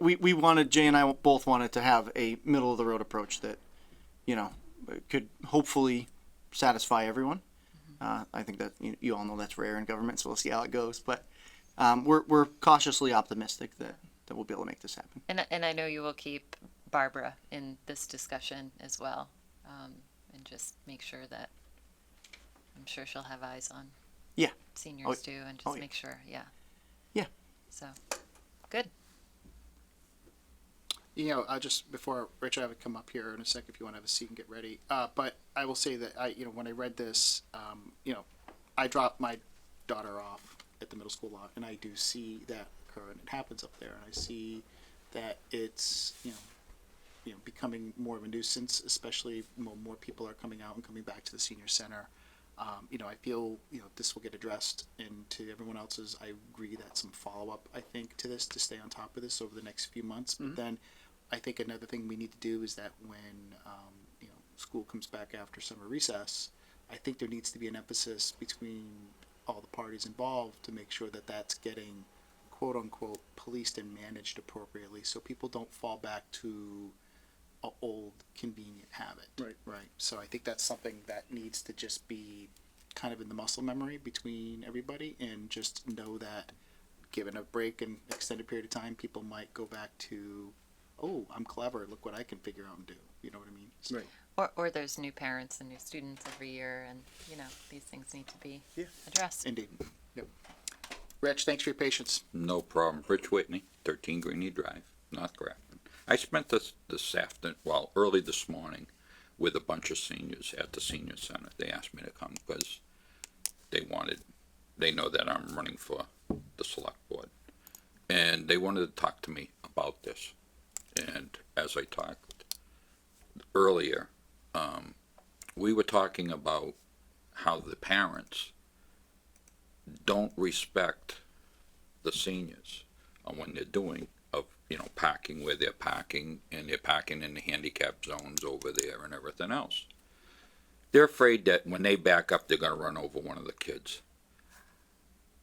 we wanted, Jay and I both wanted to have a middle of the road approach that, could hopefully satisfy everyone. I think that you all know that's rare in government, so we'll see how it goes. But we're cautiously optimistic that we'll be able to make this happen. And I know you will keep Barbara in this discussion as well, and just make sure that I'm sure she'll have eyes on Yeah. seniors too, and just yeah. make sure, yeah. Yeah. So, good. Just before Rich, I would come up here in a second if you want to have a seat and get ready. But I will say that when I read this, I dropped my daughter off at the middle school lot, and I do see that occur, and it happens up there, and I see that it's becoming more of a nuisance, especially more people are coming out and coming back to the senior center. I feel this will get addressed, and to everyone else's, I agree that some follow up, I think, to this to stay on top of this over the next few months. But then, I think another thing we need to do is that when school comes back after summer recess, I think there needs to be an emphasis between all the parties involved to make sure that that's getting quote unquote policed and managed appropriately, so people don't fall back to an old convenient habit. Right. So I think that's something that needs to just be kind of in the muscle memory between everybody, and just know that given a break and extended period of time, people might go back to, oh, I'm clever, look what I can figure out and do. You know what I mean? So, Right. Or there's new parents and new students every year, and these things need to be Yeah. addressed. Indeed. Yep. Rich, thanks for your patience. No problem. Rich Whitney, 13 Greeny Drive, North Grafton. I spent this afternoon, early this morning, with a bunch of seniors at the senior center. They asked me to come because they know that I'm running for the select board. And they wanted to talk to me about this. And as I talked earlier, we were talking about how the parents don't respect the seniors on when they're doing parking where they're parking, and they're parking in the handicap zones over there and everything else. They're afraid that when they back up, they're going to run over one of the kids.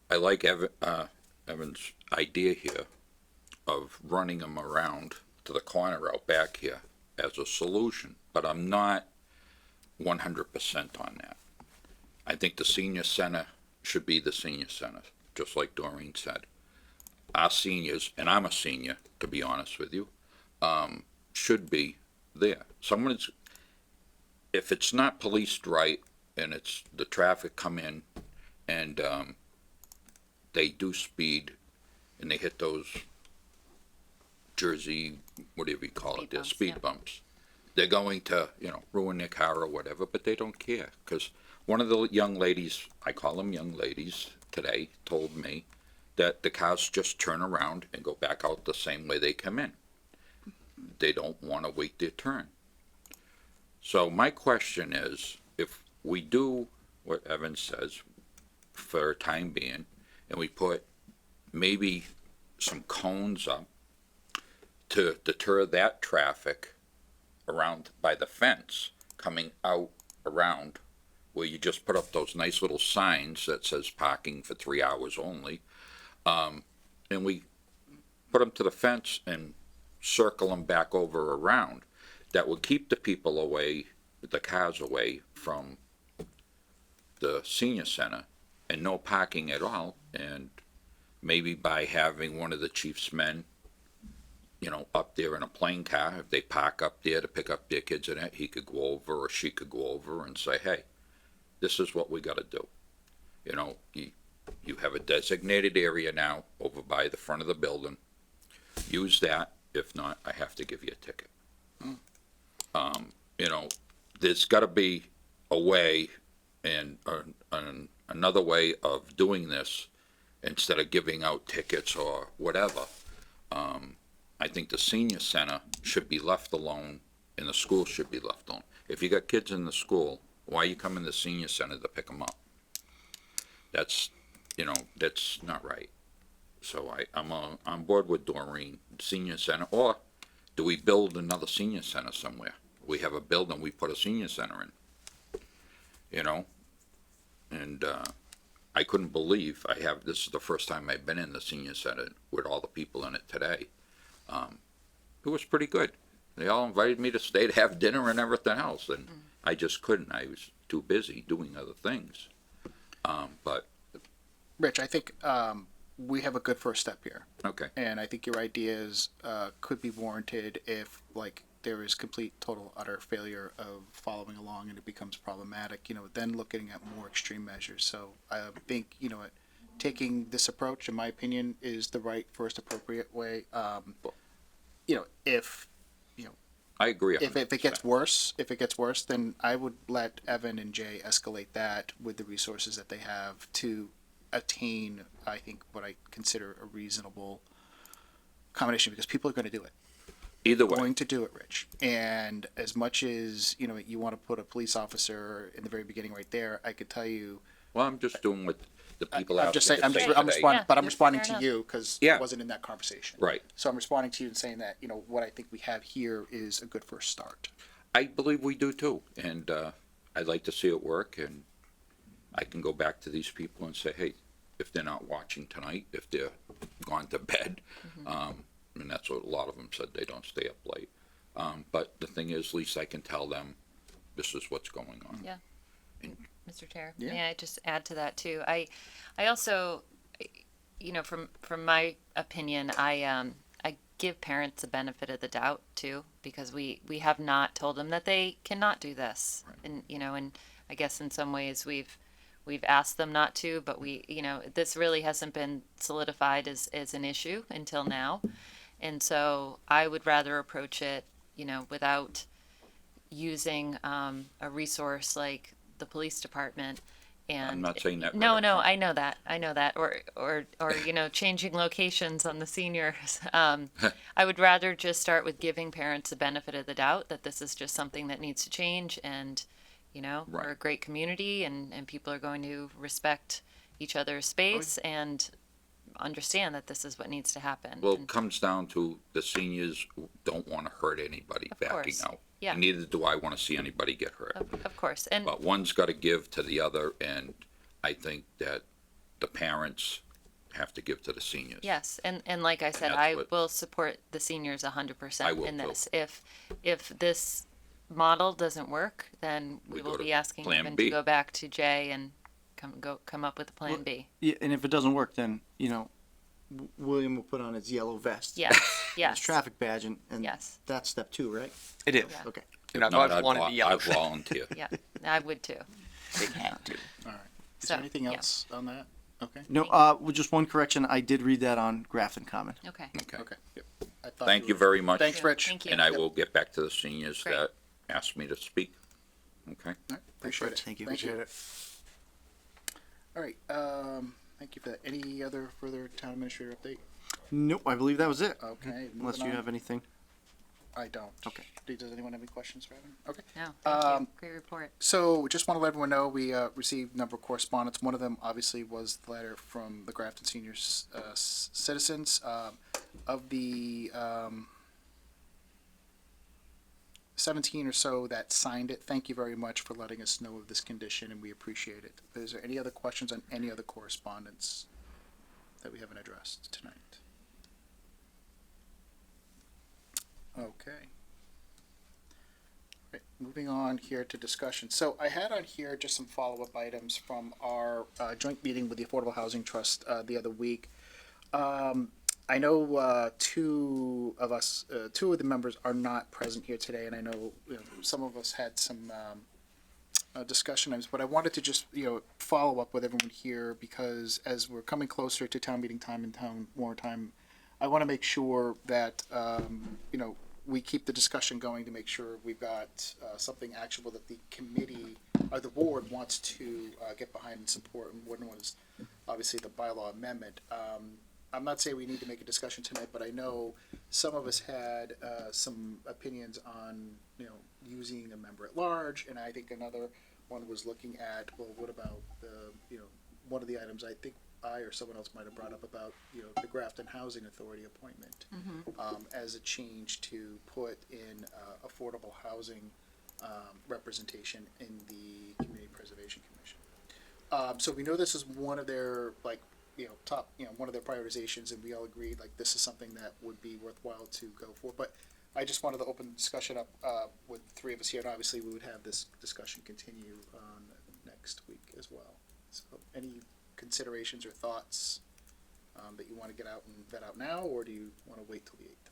I like Evan's idea here of running them around to the corner out back here as a solution, but I'm not 100% on that. I think the senior center should be the senior center, just like Doreen said. Our seniors, and I'm a senior, to be honest with you, should be there. If it's not policed right, and it's the traffic come in, and they do speed, and they hit those Jersey, whatever you call Speed it, their bumps, speed yeah. bumps. They're going to, ruin their car or whatever, but they don't care, because one of the young ladies, I call them young ladies today, told me that the cars just turn around and go back out the same way they come in. They don't want to wait their turn. So my question is, if we do what Evan says for a time being, and we put maybe some cones up to deter that traffic around by the fence coming out around, where you just put up those nice little signs that says parking for 3 hours only, and we put them to the fence and circle them back over around, that would keep the people away, the cars away from the senior center, and no parking at all. And maybe by having one of the chief's men, you know, up there in a plane car, if they park up there to pick up their kids in it, he could go over or she could go over and say, hey, this is what we gotta do. You know, you have a designated area now over by the front of the building. Use that. If not, I have to give you a ticket. You know, there's gotta be a way and another way of doing this instead of giving out tickets or whatever. I think the senior center should be left alone and the school should be left alone. If you got kids in the school, why are you coming to the senior center to pick them up? That's, you know, that's not right. So I'm on board with Doreen, senior center, or do we build another senior center somewhere? We have a building, we put a senior center in, you know? And, I couldn't believe this is the first time I've been in the senior center with all the people in it today. It was pretty good. They all invited me to stay to have dinner and everything else, and I just couldn't. I was too busy doing other things. But Rich, I think we have a good first step here, okay, and I think your ideas could be warranted if, like, there is complete, total, utter failure of following along and it becomes problematic. You know, then looking at more extreme measures. So I think, you know, taking this approach, in my opinion, is the right first appropriate way. You know, if I agree. if it gets worse, then I would let Evan and Jay escalate that with the resources that they have to attain, I think, what I consider a reasonable combination, because people are going to do it. Either way, Going to do it, Rich. And as much as, you know, you want to put a police officer in the very beginning right there, I could tell you. well, I'm just doing what the people I'm asked just me saying. to I'm say responding, today. but I'm Yeah, responding fair to enough. you because Yeah. I wasn't in that conversation. Right. So I'm responding to you and saying that, you know, what I think we have here is a good first start. I believe we do too, and I'd like to see it work, and I can go back to these people and say, hey, if they're not watching tonight, if they're gone to bed, and that's what a lot of them said, they don't stay up late. But the thing is, at least I can tell them this is what's going on. Yeah. And- Mr. Chair, Yeah. may I just add to that too? I also, you know, from my opinion, I give parents the benefit of the doubt too, because we have not told them that they cannot do this, Right. and you know, and I guess in some ways we've asked them not to, but you know, this really hasn't been solidified as an issue until now, and so I would rather approach it, you know, without using a resource like the police department. And I'm not saying that. no, right no, up I know that, or you know, changing locations on the seniors. I would rather just start with giving parents the benefit of the doubt that this is just something that needs to change, and you know, we're a Right. great community, and people are going to respect each other's space and understand that this is what needs to happen. Well, And- it comes down to the seniors don't want to hurt anybody Of backing course. out. Yeah. And neither do I want to see anybody get hurt. of course, and But one's got to give to the other, and I think that the parents have to give to the seniors. yes, and like I said, that's I what- will support the seniors 100% I will in too. this. If this model doesn't work, then we We will go to be asking Plan Evan B. to go back to Jay and come up with a plan B. Yeah, and if it doesn't work, then, you know, William will put on his yellow vest. Yes, His yes, traffic badge, and yes, that's step 2, right? It is. Yeah. Okay. And I've Not, always wanted the yellow. I'd volunteer. yeah, I would too. Big hat too. All right. Is So, there anything yeah. else on that? Okay. No, with just one correction, I did read that on Grafton Common. Okay. Okay. Okay. Yep. I thought Thank you were- very much. Thanks, Rich. Thank you. And I will get back to the seniors Great. that asked me to speak. Okay. All right, appreciate it. Thank you. Appreciate it. All right, thank you for that. Any other further town administrator update? Nope, I believe that was it. Okay, Unless moving you on. have anything. I don't. Okay. Does anyone have any questions for Evan? Okay. No, thank you. Great report. So just want to let everyone know we received a number of correspondence. One of them obviously was the letter from the Grafton senior citizens. Of the 17 or so that signed it, thank you very much for letting us know of this condition, and we appreciate it. Is there any other questions on any other correspondence that we haven't addressed tonight? Okay. Right, moving on here to discussion. So I had on here just some follow-up items from our joint meeting with the Affordable Housing Trust the other week. I know two of the members are not present here today, and I know, some of us had some discussion items, but I wanted to just follow up with everyone here because as we're coming closer to town meeting time and town warrant time, I want to make sure that we keep the discussion going to make sure we've got something actionable that the committee or the board wants to get behind and support. And one was obviously the bylaw amendment. I'm not saying we need to make a discussion tonight, but I know some of us had some opinions on using a member at large, and I think another one was looking at, well, what about the one of the items I think I or someone else might have brought up about the Grafton Housing Authority appointment as a change to put in affordable housing representation in the Community Preservation Commission. So we know this is one of their top one of their prioritizations, and we all agreed this is something that would be worthwhile to go for. But I just wanted to open the discussion up with the three of us here, and obviously we would have this discussion continue on next week as well. So any considerations or thoughts that you want to get out and vet out now, or do you want to wait till the 8th?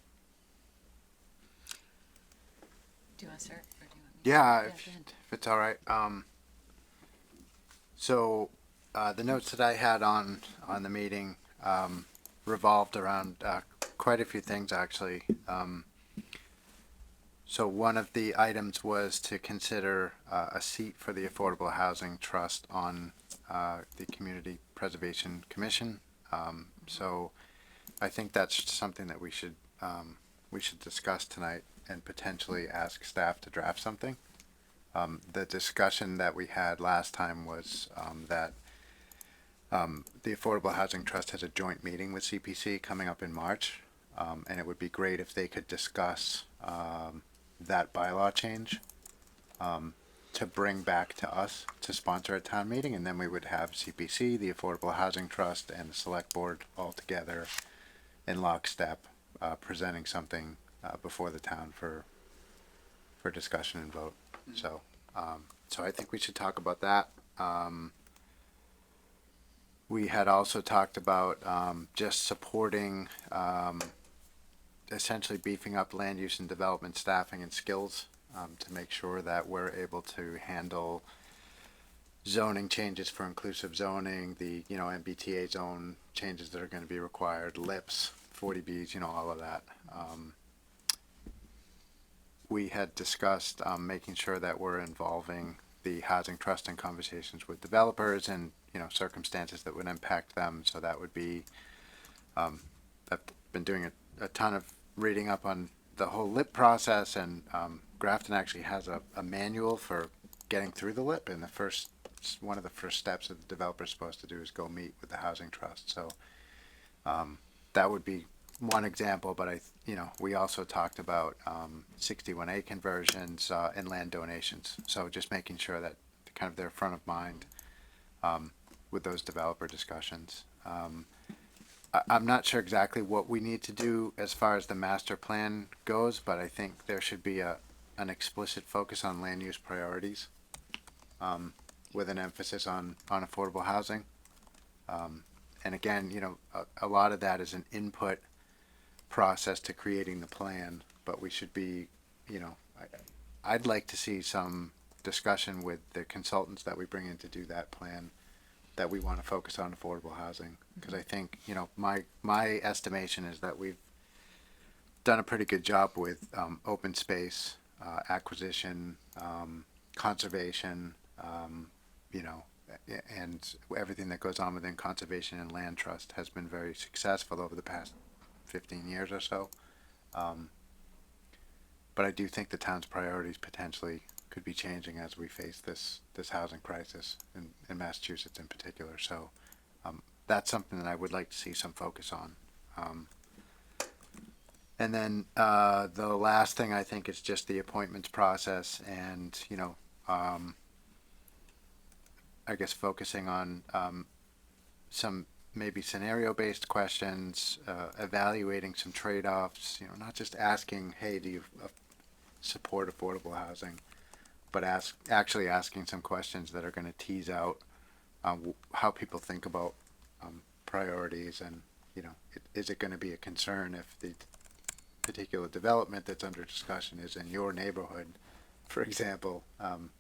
Do you want to start? Or do you want me? Yeah, Go if ahead. it's all right. So the notes that I had on the meeting revolved around quite a few things, actually. So one of the items was to consider a seat for the Affordable Housing Trust on the Community Preservation Commission. So I think that's something that we should discuss tonight and potentially ask staff to draft something. The discussion that we had last time was that the Affordable Housing Trust has a joint meeting with CPC coming up in March, and it would be great if they could discuss that bylaw change to bring back to us to sponsor a town meeting, and then we would have CPC, the Affordable Housing Trust, and the Select Board all together in lockstep, presenting something before the town for discussion and vote. So I think we should talk about that. We had also talked about just supporting, essentially beefing up land use and development staffing and skills to make sure that we're able to handle zoning changes for inclusive zoning, the MBTA zone changes that are going to be required, LIPS, 40Bs, all of that. We had discussed making sure that we're involving the housing trust in conversations with developers and circumstances that would impact them. So that would be, I've been doing a ton of reading up on the whole LIP process, and Grafton actually has a manual for getting through the LIP, and one of the first steps that the developer is supposed to do is go meet with the housing trust. So that would be one example, but we also talked about 61A conversions and land donations. So just making sure that kind of they're front of mind with those developer discussions. I'm not sure exactly what we need to do as far as the master plan goes, but I think there should be an explicit focus on land use priorities with an emphasis on affordable housing. And again, a lot of that is an input process to creating the plan, but we should be, I'd like to see some discussion with the consultants that we bring in to do that plan, that we want to focus on affordable housing, because I think my estimation is that we've done a pretty good job with open space acquisition, conservation, you know, and everything that goes on within conservation and land trust has been very successful over the past 15 years or so. But I do think the town's priorities potentially could be changing as we face this housing crisis in Massachusetts in particular. So that's something that I would like to see some focus on. And then the last thing I think is just the appointments process, and you know, I guess focusing on some maybe scenario-based questions, evaluating some trade-offs. You know, not just asking, "Hey, do you support affordable housing?" but actually asking some questions that are going to tease out how people think about priorities, and you know, is it going to be a concern if the particular development that's under discussion is in your neighborhood, for example,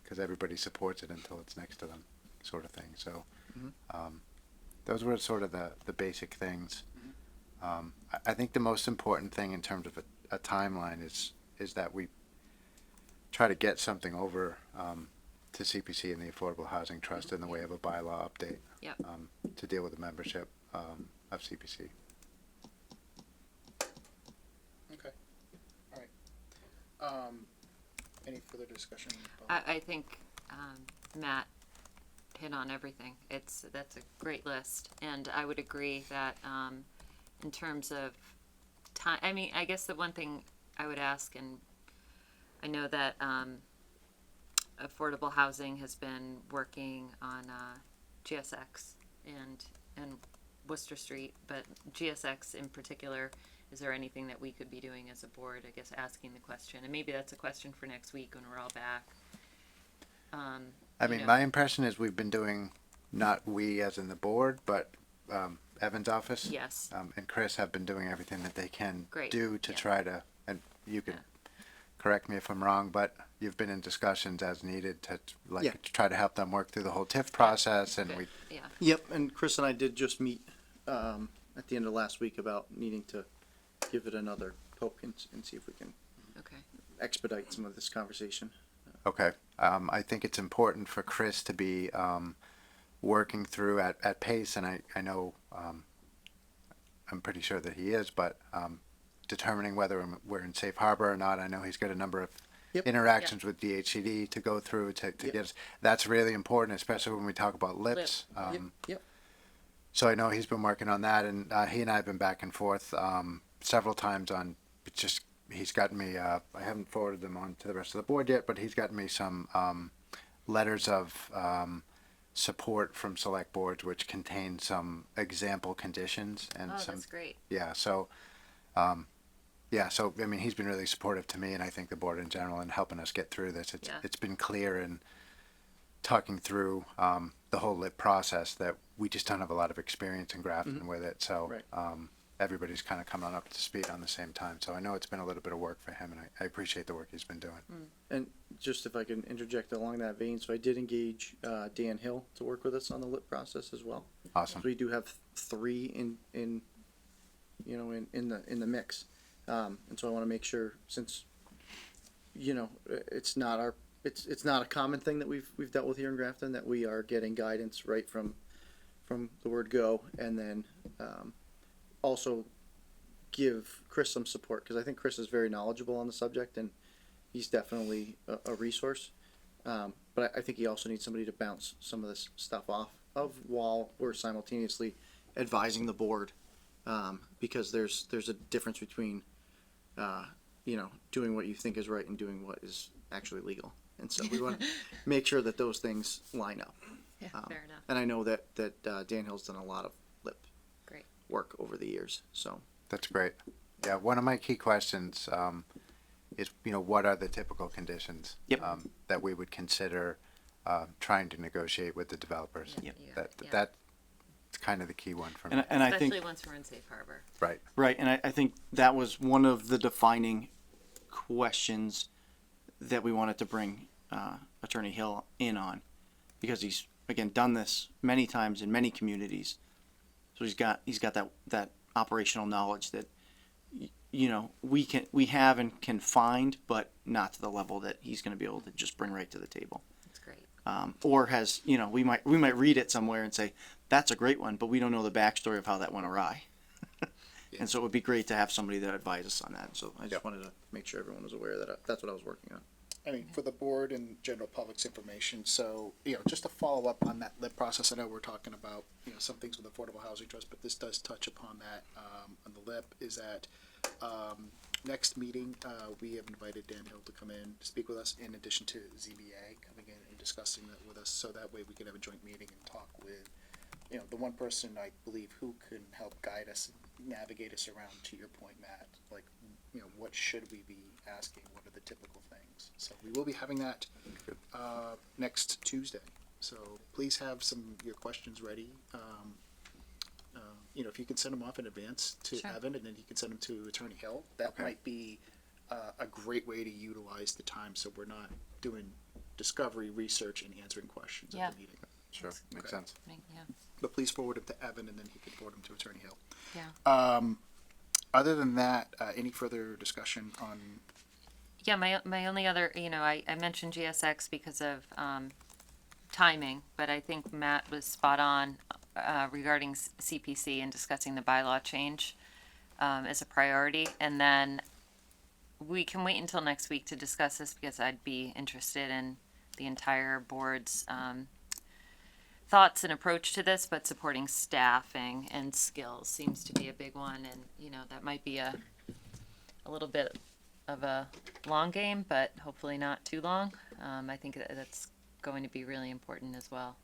because everybody supports it until it's next to them, sort of thing. So those were sort of the basic things. I think the most important thing in terms of a timeline is that we try to get something over to CPC and the Affordable Housing Trust in the way of a bylaw update. Yep. To deal with the membership of CPC. Okay. All right. Any further discussion? about- I think Matt hit on everything. That's a great list, and I would agree that in terms of time, I mean, I guess the one thing I would ask, and I know that affordable housing has been working on GSX and Worcester Street, but GSX in particular. Is there anything that we could be doing as a board? I guess asking the question, and maybe that's a question for next week when we're all back. I mean, my impression is we've been doing, not we as in the board, but Evan's office. Yes. And Chris have been doing everything that they can Great. do to Yeah. try to, and you can Yeah. correct me if I'm wrong, but you've been in discussions as needed to Yeah. to try to help them work through the whole TIF process, and Good. we Yeah. Yep, and Chris and I did just meet at the end of last week about needing to give it another poke and see if we can Okay. expedite some of this conversation. Okay. I think it's important for Chris to be working through at pace, and I know I'm pretty sure that he is, but determining whether we're in safe harbor or not. I know he's got a number of Yep. interactions with DHCD to go through to Yep. get us. That's really important, especially when we talk about lips. Yep. So I know he's been working on that, and he and I have been back and forth several times on just. He's gotten me. I haven't forwarded them on to the rest of the board yet, but he's gotten me some letters of support from select boards, which contain some example conditions and Oh, some. that's great. Yeah. So, So I mean, he's been really supportive to me, and I think the board in general, in helping us get through this. It's been clear in talking through the whole lit process that we just don't have a lot of experience in Grafton with it. So. Right. Everybody's kind of coming up to speed on the same time. So I know it's been a little bit of work for him, and I appreciate the work he's been doing. And just if I can interject along that vein, so I did engage Dan Hill to work with us on the lit process as well. Awesome. So we do have three in the mix, and so I want to make sure, since it's not a common thing that we've dealt with here in Grafton, that we are getting guidance right from the word go, and then also give Chris some support, because I think Chris is very knowledgeable on the subject, and he's definitely a resource. But I think he also needs somebody to bounce some of this stuff off of while we're simultaneously advising the board, because there's a difference between doing what you think is right and doing what is actually legal, and so we want to make sure that those things line up. Yeah. Fair enough. And I know that Dan Hill's done a lot of lip Great. work over the years, so. That's great. Yeah, one of my key questions is, what are the typical conditions Yep. that we would consider trying to negotiate with the developers? Yeah. That's kind of the key one for me. And I think Especially once we're in safe harbor. Right. right, and I think that was one of the defining questions that we wanted to bring Attorney Hill in on, because he's again done this many times in many communities, so he's got that operational knowledge that we have and can find, but not to the level that he's going to be able to just bring right to the table. That's great. Or has, we might read it somewhere and say, that's a great one, but we don't know the backstory of how that went awry. And so it would be great to have somebody that advises us on that. So I just wanted to make sure everyone was aware that that's what I was working on. I mean, for the board and general public's information, so, just to follow up on that LIP process, I know we're talking about, some things with Affordable Housing Trust, but this does touch upon that, on the LIP, is that, next meeting, we have invited Dan Hill to come in to speak with us, in addition to ZBA coming in and discussing that with us, so that way we can have a joint meeting and talk with, the one person I believe who can help guide us and navigate us around, to your point, Matt, like, what should we be asking? What are the typical things? So we will be having that next Tuesday. So please have your questions ready. If you can send them off in advance to Sure. Evan, and then he can send them to Attorney Hill, that might be a great way to utilize the time, so we're not doing discovery, research, and answering questions Yeah. at the meeting. Sure, makes sense. Yeah. But please forward them to Evan, and then he can forward them to Attorney Hill. Yeah. Other than that, any further discussion on? Yeah, my only other, I mentioned GSX because of timing, but I think Matt was spot on regarding CPC and discussing the bylaw change as a priority. And then we can wait until next week to discuss this because I'd be interested in the entire board's thoughts and approach to this, but supporting staffing and skills seems to be a big one. And, that might be a little bit of a long game, but hopefully not too long. I think that's going to be really important as well.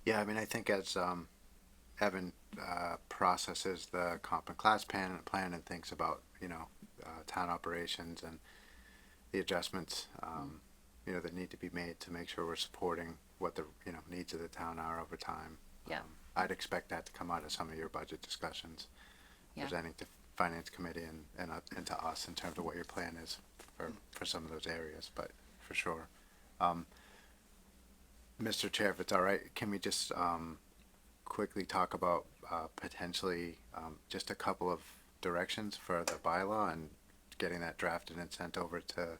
Yeah, I mean, I think as Evan processes the comp and class plan and thinks about, town operations and the adjustments, that need to be made to make sure we're supporting what the, needs of the town are over time. Yeah. I'd expect that to come out of some of your budget discussions, Yeah. presenting to Finance Committee and to us in terms of what your plan is for some of those areas, but for sure. Mr. Chair, if it's all right, can we just quickly talk about potentially just a couple of directions for the bylaw and getting that drafted and sent over to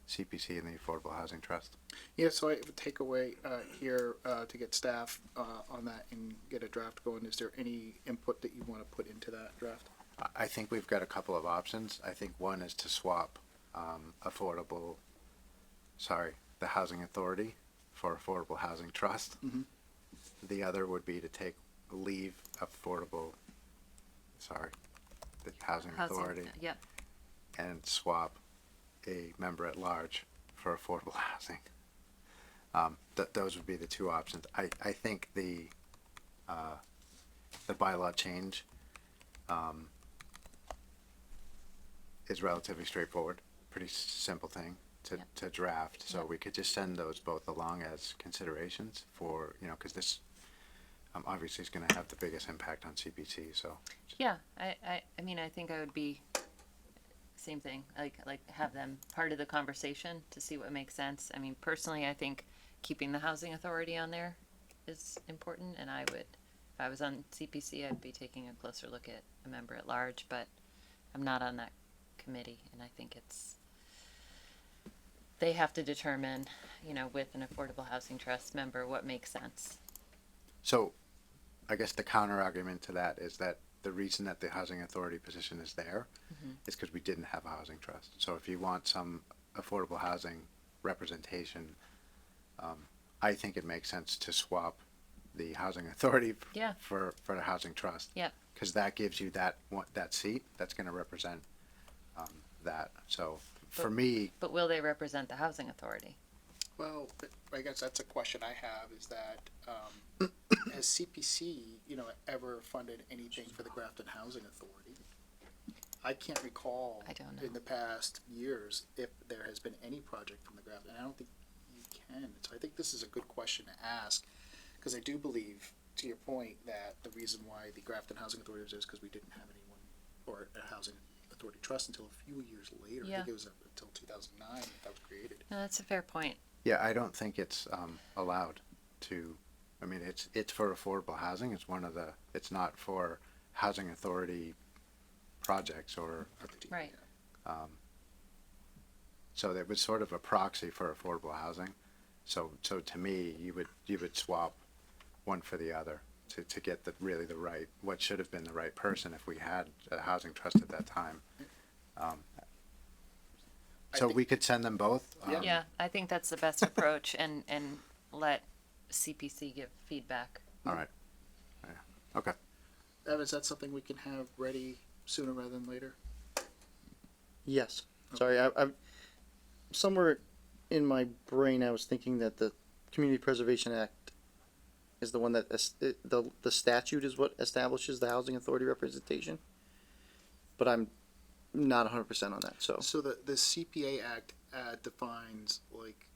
CPC and the Affordable Housing Trust? Yeah, so I have a takeaway here to get staff on that and get a draft going. Is there any input that you want to put into that draft? I think we've got a couple of options. I think one is to swap the Housing Authority for Affordable Housing Trust. Mhm. The other would be to leave the Housing Authority Yeah. and swap a member at large for affordable housing. Those would be the two options. I think the bylaw change is relatively straightforward, pretty simple thing to draft. So we could just send those both along as considerations for, because this obviously is going to have the biggest impact on CPC. So Yeah, I mean, I think I would be same thing, like have them part of the conversation to see what makes sense. I mean, personally, I think keeping the housing authority on there is important, and if I was on CPC, I'd be taking a closer look at a member at large, but I'm not on that committee, and I think they have to determine, with an Affordable Housing Trust member, what makes sense. So I guess the counter argument to that is that the reason that the housing authority position is there is because we didn't have a housing trust. So if you want some affordable housing representation, I think it makes sense to swap the housing authority Yeah. for the housing trust. Yep. Because that gives you that seat that's going to represent that. So for me, But will they represent the housing authority? Well, I guess that's a question I have, is that, has CPC, ever funded anything for the Grafton Housing Authority? I can't recall. I don't know. In the past years, if there has been any project from the Grafton, I don't think you can. So I think this is a good question to ask, because I do believe, to your point, that the reason why the Grafton Housing Authority was there is because we didn't have anyone, or a housing authority trust, until a few years later. I Yeah. think it was until 2009 that was created. No, that's a fair point. yeah, I don't think it's allowed to. I mean, it's for affordable housing. It's not for housing authority projects or, Right. so that was sort of a proxy for affordable housing. So to me, you would swap one for the other to get really the right, what should have been the right person if we had a housing trust at that time. So we could send them both? Yeah, I think that's the best approach and let CPC give feedback. All right. Yeah. Okay. Evan, is that something we can have ready sooner rather than later? Yes. Sorry, I somewhere in my brain I was thinking that the Community Preservation Act is the one that the statute is what establishes the housing authority representation. But I'm not 100% on that. So So the CPA Act defines like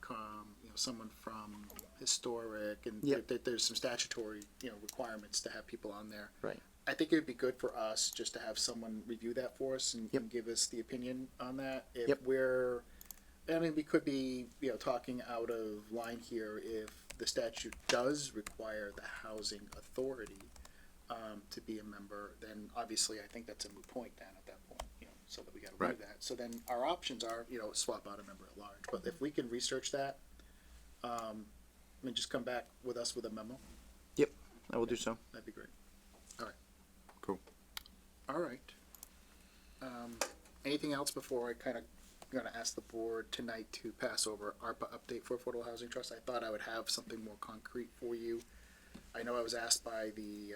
someone from historic, and Yep. there's some statutory requirements to have people on there. Right. I think it would be good for us just to have someone review that for us and, Yep. and give us the opinion on that. If Yep. we could be talking out of line here if the statute does require the housing authority to be a member, then obviously I think that's a moot point then at that point, so that we gotta Right. leave that. So then our options are, swap out a member at large, but if we can research that, and just come back with us with a memo, I will do so. that'd be great. All right. Cool. All right. Anything else before I kind of gonna ask the board tonight to pass over ARPA update for Affordable Housing Trust? I thought I would have something more concrete for you. I know I was asked by the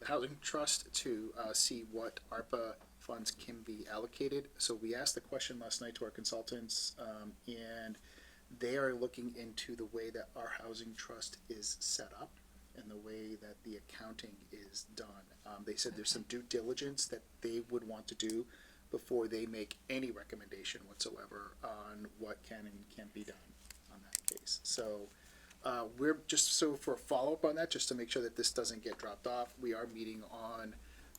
Housing Trust to see what ARPA funds can be allocated. So we asked the question last night to our consultants, and they are looking into the way that our housing trust is set up and the way that the accounting is done. They said there's some due diligence that they would want to do before they make any recommendation whatsoever on what can and can't be done on that case. So we're just, so for a follow-up on that, just to make sure that this doesn't get dropped off, we are meeting on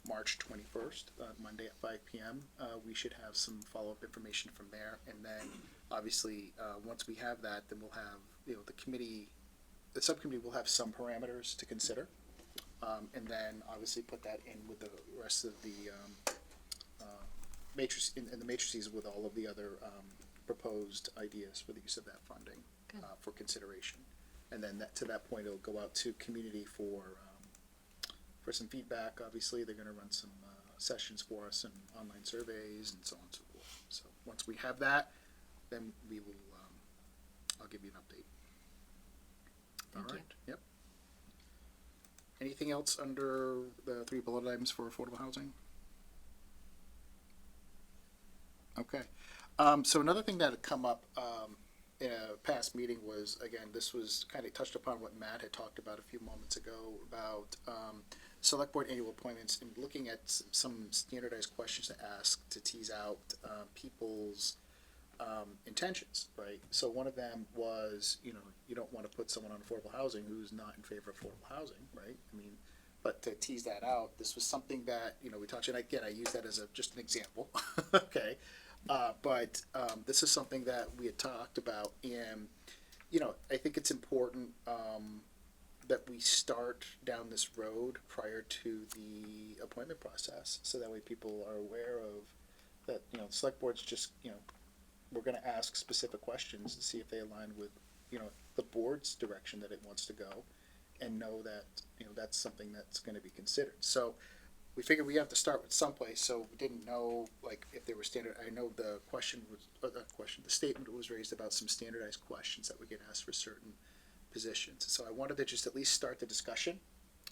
March 21st, Monday at 5 p.m. We should have some follow-up information from there, and then obviously once we have that, then we'll have the subcommittee will have some parameters to consider, and then obviously put that in with the rest of the matrix in the matrices with all of the other proposed ideas for the use of that funding for consideration, and then to that point it'll go out to community for some feedback. Obviously, they're going to run some sessions for us and online surveys and so on and so forth. So once we have that, then we will. I'll give you an update. Thank you. Yep. Anything else under the 3 bullet items for affordable housing? Okay. So another thing that had come up in a past meeting was, again, this was kind of touched upon what Matt had talked about a few moments ago about select board annual appointments and looking at some standardized questions to ask to tease out people's intentions, right? So one of them was, you don't want to put someone on affordable housing who's not in favor of affordable housing, right? I mean, but to tease that out, this was something that, we talked, and again, I use that as just an example, okay? But this is something that we had talked about, and, I think it's important that we start down this road prior to the appointment process, so that way people are aware of that, select boards just, we're gonna ask specific questions to see if they align with, the board's direction that it wants to go, and know that, that's something that's gonna be considered. So we figured we have to start with someplace, so we didn't know, like, if there were I know the the statement was raised about some standardized questions that we get asked for certain positions. So I wanted to just at least start the discussion,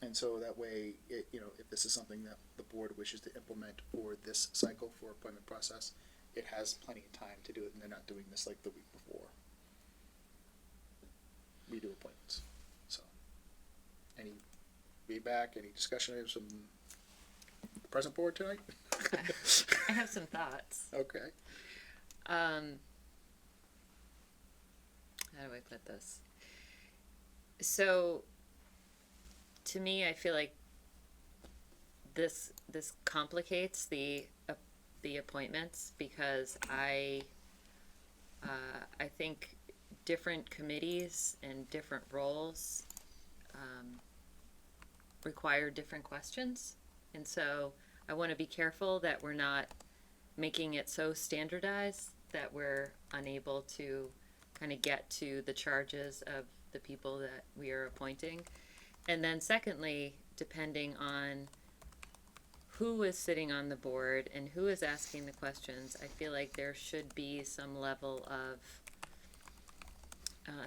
and so that way, if this is something that the board wishes to implement for this cycle for appointment process, it has plenty of time to do it, and they're not doing this like the week before we do appointments. So, any feedback, any discussion items from the present board tonight? I have some thoughts. Okay. How do I put this? So, to me, I feel like this complicates the appointments, because I think different committees and different roles require different questions, and so I want to be careful that we're not making it so standardized that we're unable to kind of get to the charges of the people that we are appointing. And then secondly, depending on who is sitting on the board and who is asking the questions, I feel like there should be some level of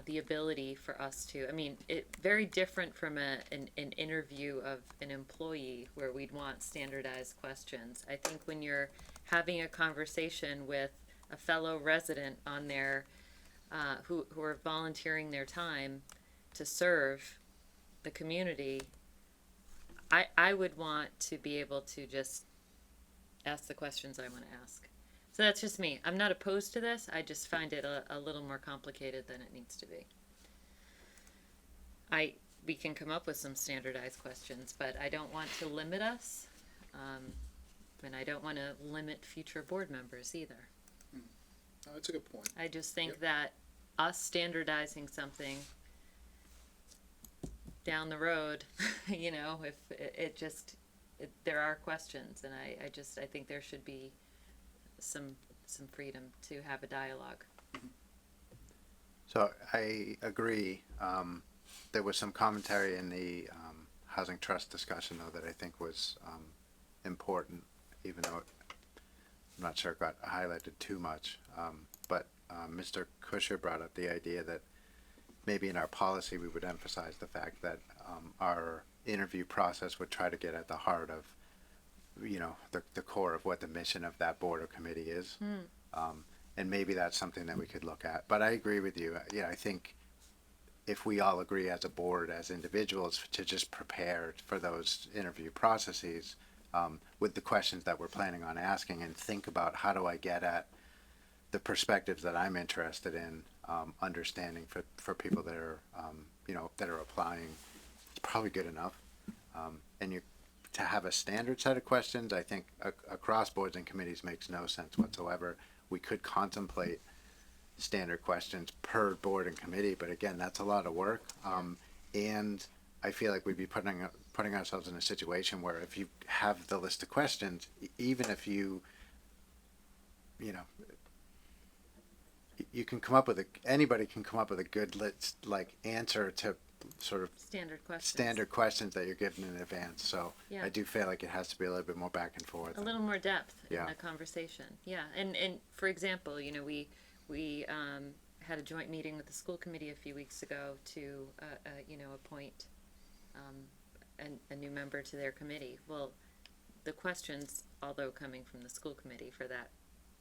the ability for us to, I mean, it very different from an interview of an employee where we'd want standardized questions. I think when you're having a conversation with a fellow resident on their, who are volunteering their time to serve the community, I would want to be able to just ask the questions I want to ask. So that's just me. I'm not opposed to this. I just find it a little more complicated than it needs to be. We can come up with some standardized questions, but I don't want to limit us. And I don't want to limit future board members either. Oh, that's a good point. I just think Yep. that us standardizing something down the road, you know, if there are questions, and I think there should be some freedom to have a dialogue. So I agree. There was some commentary in the housing trust discussion, though, that I think was important, even though I'm not sure it got highlighted too much. But Mr. Kusher brought up the idea that maybe in our policy we would emphasize the fact that our interview process would try to get at the heart of, you know, the core of what the mission of that board or committee is. And maybe that's something that we could look at. But I agree with you. Yeah, I think if we all agree as a board, as individuals, to just prepare for those interview processes with the questions that we're planning on asking, and think about how do I get at the perspectives that I'm interested in understanding for people that are, you know, that are applying, it's probably good enough. And to have a standard set of questions, I think across boards and committees makes no sense whatsoever. We could contemplate standard questions per board and committee, but again, that's a lot of work. And I feel like we'd be putting ourselves in a situation where if you have the list of questions, even if you know, you can come up with anybody can come up with a good list, like answer to sort of standard questions that you're given in advance. So Yeah. I do feel like it has to be a little bit more back and forth. A little more depth Yeah. in the conversation. Yeah, and for example, you know, we had a joint meeting with the school committee a few weeks ago to you know, appoint a new member to their committee. Well, the questions, although coming from the school committee for that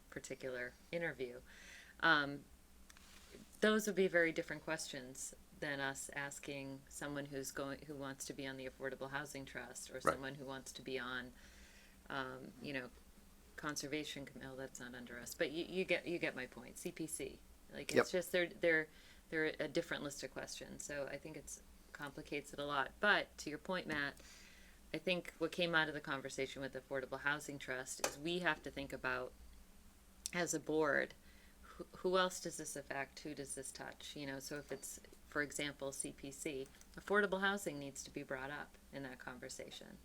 particular interview, those would be very different questions than us asking someone who wants to be on the Affordable Housing Trust, or Right. someone who wants to be on, you know, conservation. No, that's not under us. But you get my point. CPC, like, it's Yep. just they're a different list of questions. So I think it's complicates it a lot. But to your point, Matt, I think what came out of the conversation with the Affordable Housing Trust is we have to think about, as a board, who else does this affect? Who does this touch? You know, so if it's, for example, CPC, affordable housing needs to be brought up in that conversation.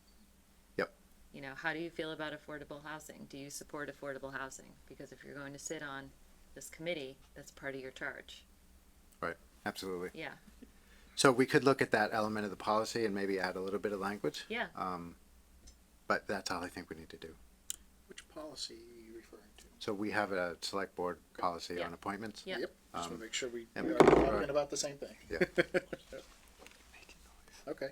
Yep. You know, how do you feel about affordable housing? Do you support affordable housing? Because if you're going to sit on this committee, that's part of your charge. Right. Absolutely. Yeah. So we could look at that element of the policy and maybe add a little bit of language. Yeah. But that's all I think we need to do. Which policy are you referring to? So we have a select board policy Yeah. on appointments. Yeah. Yep, just want to make sure we and are we- talking about the same thing. Yeah. Okay.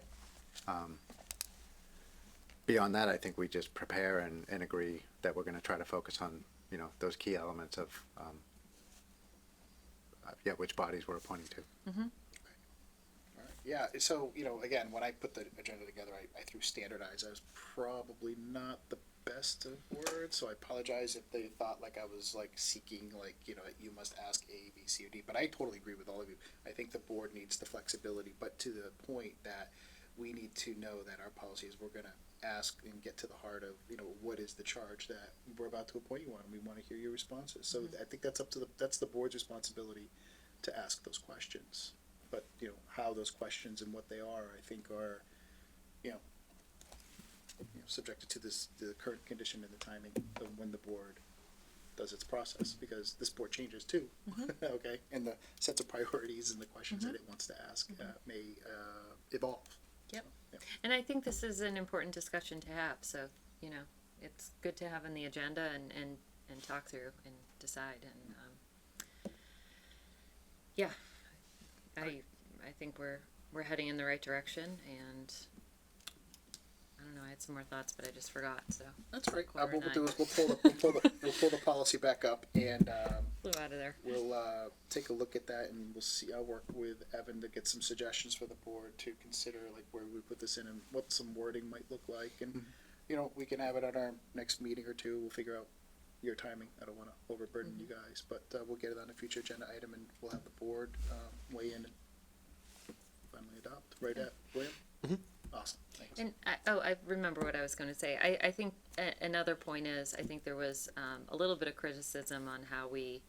Beyond that, I think we just prepare and agree that we're going to try to focus on, you know, those key elements of, which bodies we're appointing to. All right. Yeah, so, you know, again, when I put the agenda together, I threw standardized. I was probably not the best of words, so I apologize if they thought like I was like seeking, like, you know, you must ask A, B, C, or D, but I totally agree with all of you. I think the board needs the flexibility, but to the point that we need to know that our policies, we're gonna ask and get to the heart of, you know, what is the charge that we're about to appoint you on, and we wanna hear your responses. So I think that's that's the board's responsibility to ask those questions. But, you know, how those questions and what they are, I think are, you know, subjected to the current condition and the timing of when the board does its process, because this board changes too, okay? And the sets of priorities and the questions that it wants to ask may evolve. Yep. So, And I think this is an important discussion to have, so, it's good to have on the agenda and talk through and decide, and, yeah, I think we're heading in the right direction, and I don't know, I had some more thoughts, but I just forgot, so. That's right. Quarter What we'll do nine. is we'll pull the policy back up, and Flew out of there. we'll take a look at that, and we'll see. I'll work with Evan to get some suggestions for the board to consider, like where we put this in and what some wording might look like, and we can have it at our next meeting or two. We'll figure out your timing. I don't want to overburden you guys, but we'll get it on a future agenda item, and we'll have the board weigh in and finally adopt. Right at William. Awesome. Thanks. And I remember what I was going to say. I think another point is I think there was a little bit of criticism on how we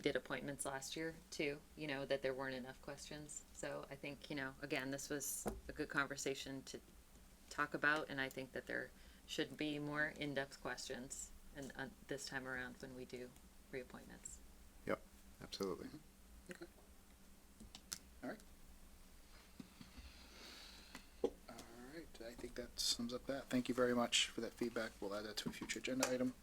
did appointments last year too. That there weren't enough questions. So I think again this was a good conversation to talk about, and I think that there should be more in-depth questions and this time around when we do reappointments. Yep, absolutely. Okay. All right. I think that sums up that. Thank you very much for that feedback. We'll add that to a future agenda item.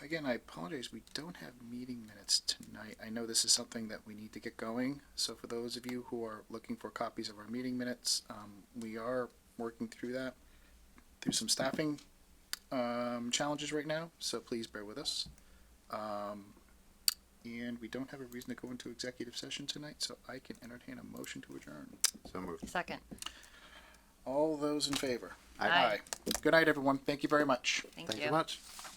Again, I apologize. We don't have meeting minutes tonight. I know this is something that we need to get going. So for those of you who are looking for copies of our meeting minutes, we are working through that, through some staffing challenges right now. So please bear with us. And we don't have a reason to go into executive session tonight, so I can entertain a motion to adjourn. So moved. Second. All those in favor? Aye. Good night, everyone. Thank you very much. Thank Thank you. you much.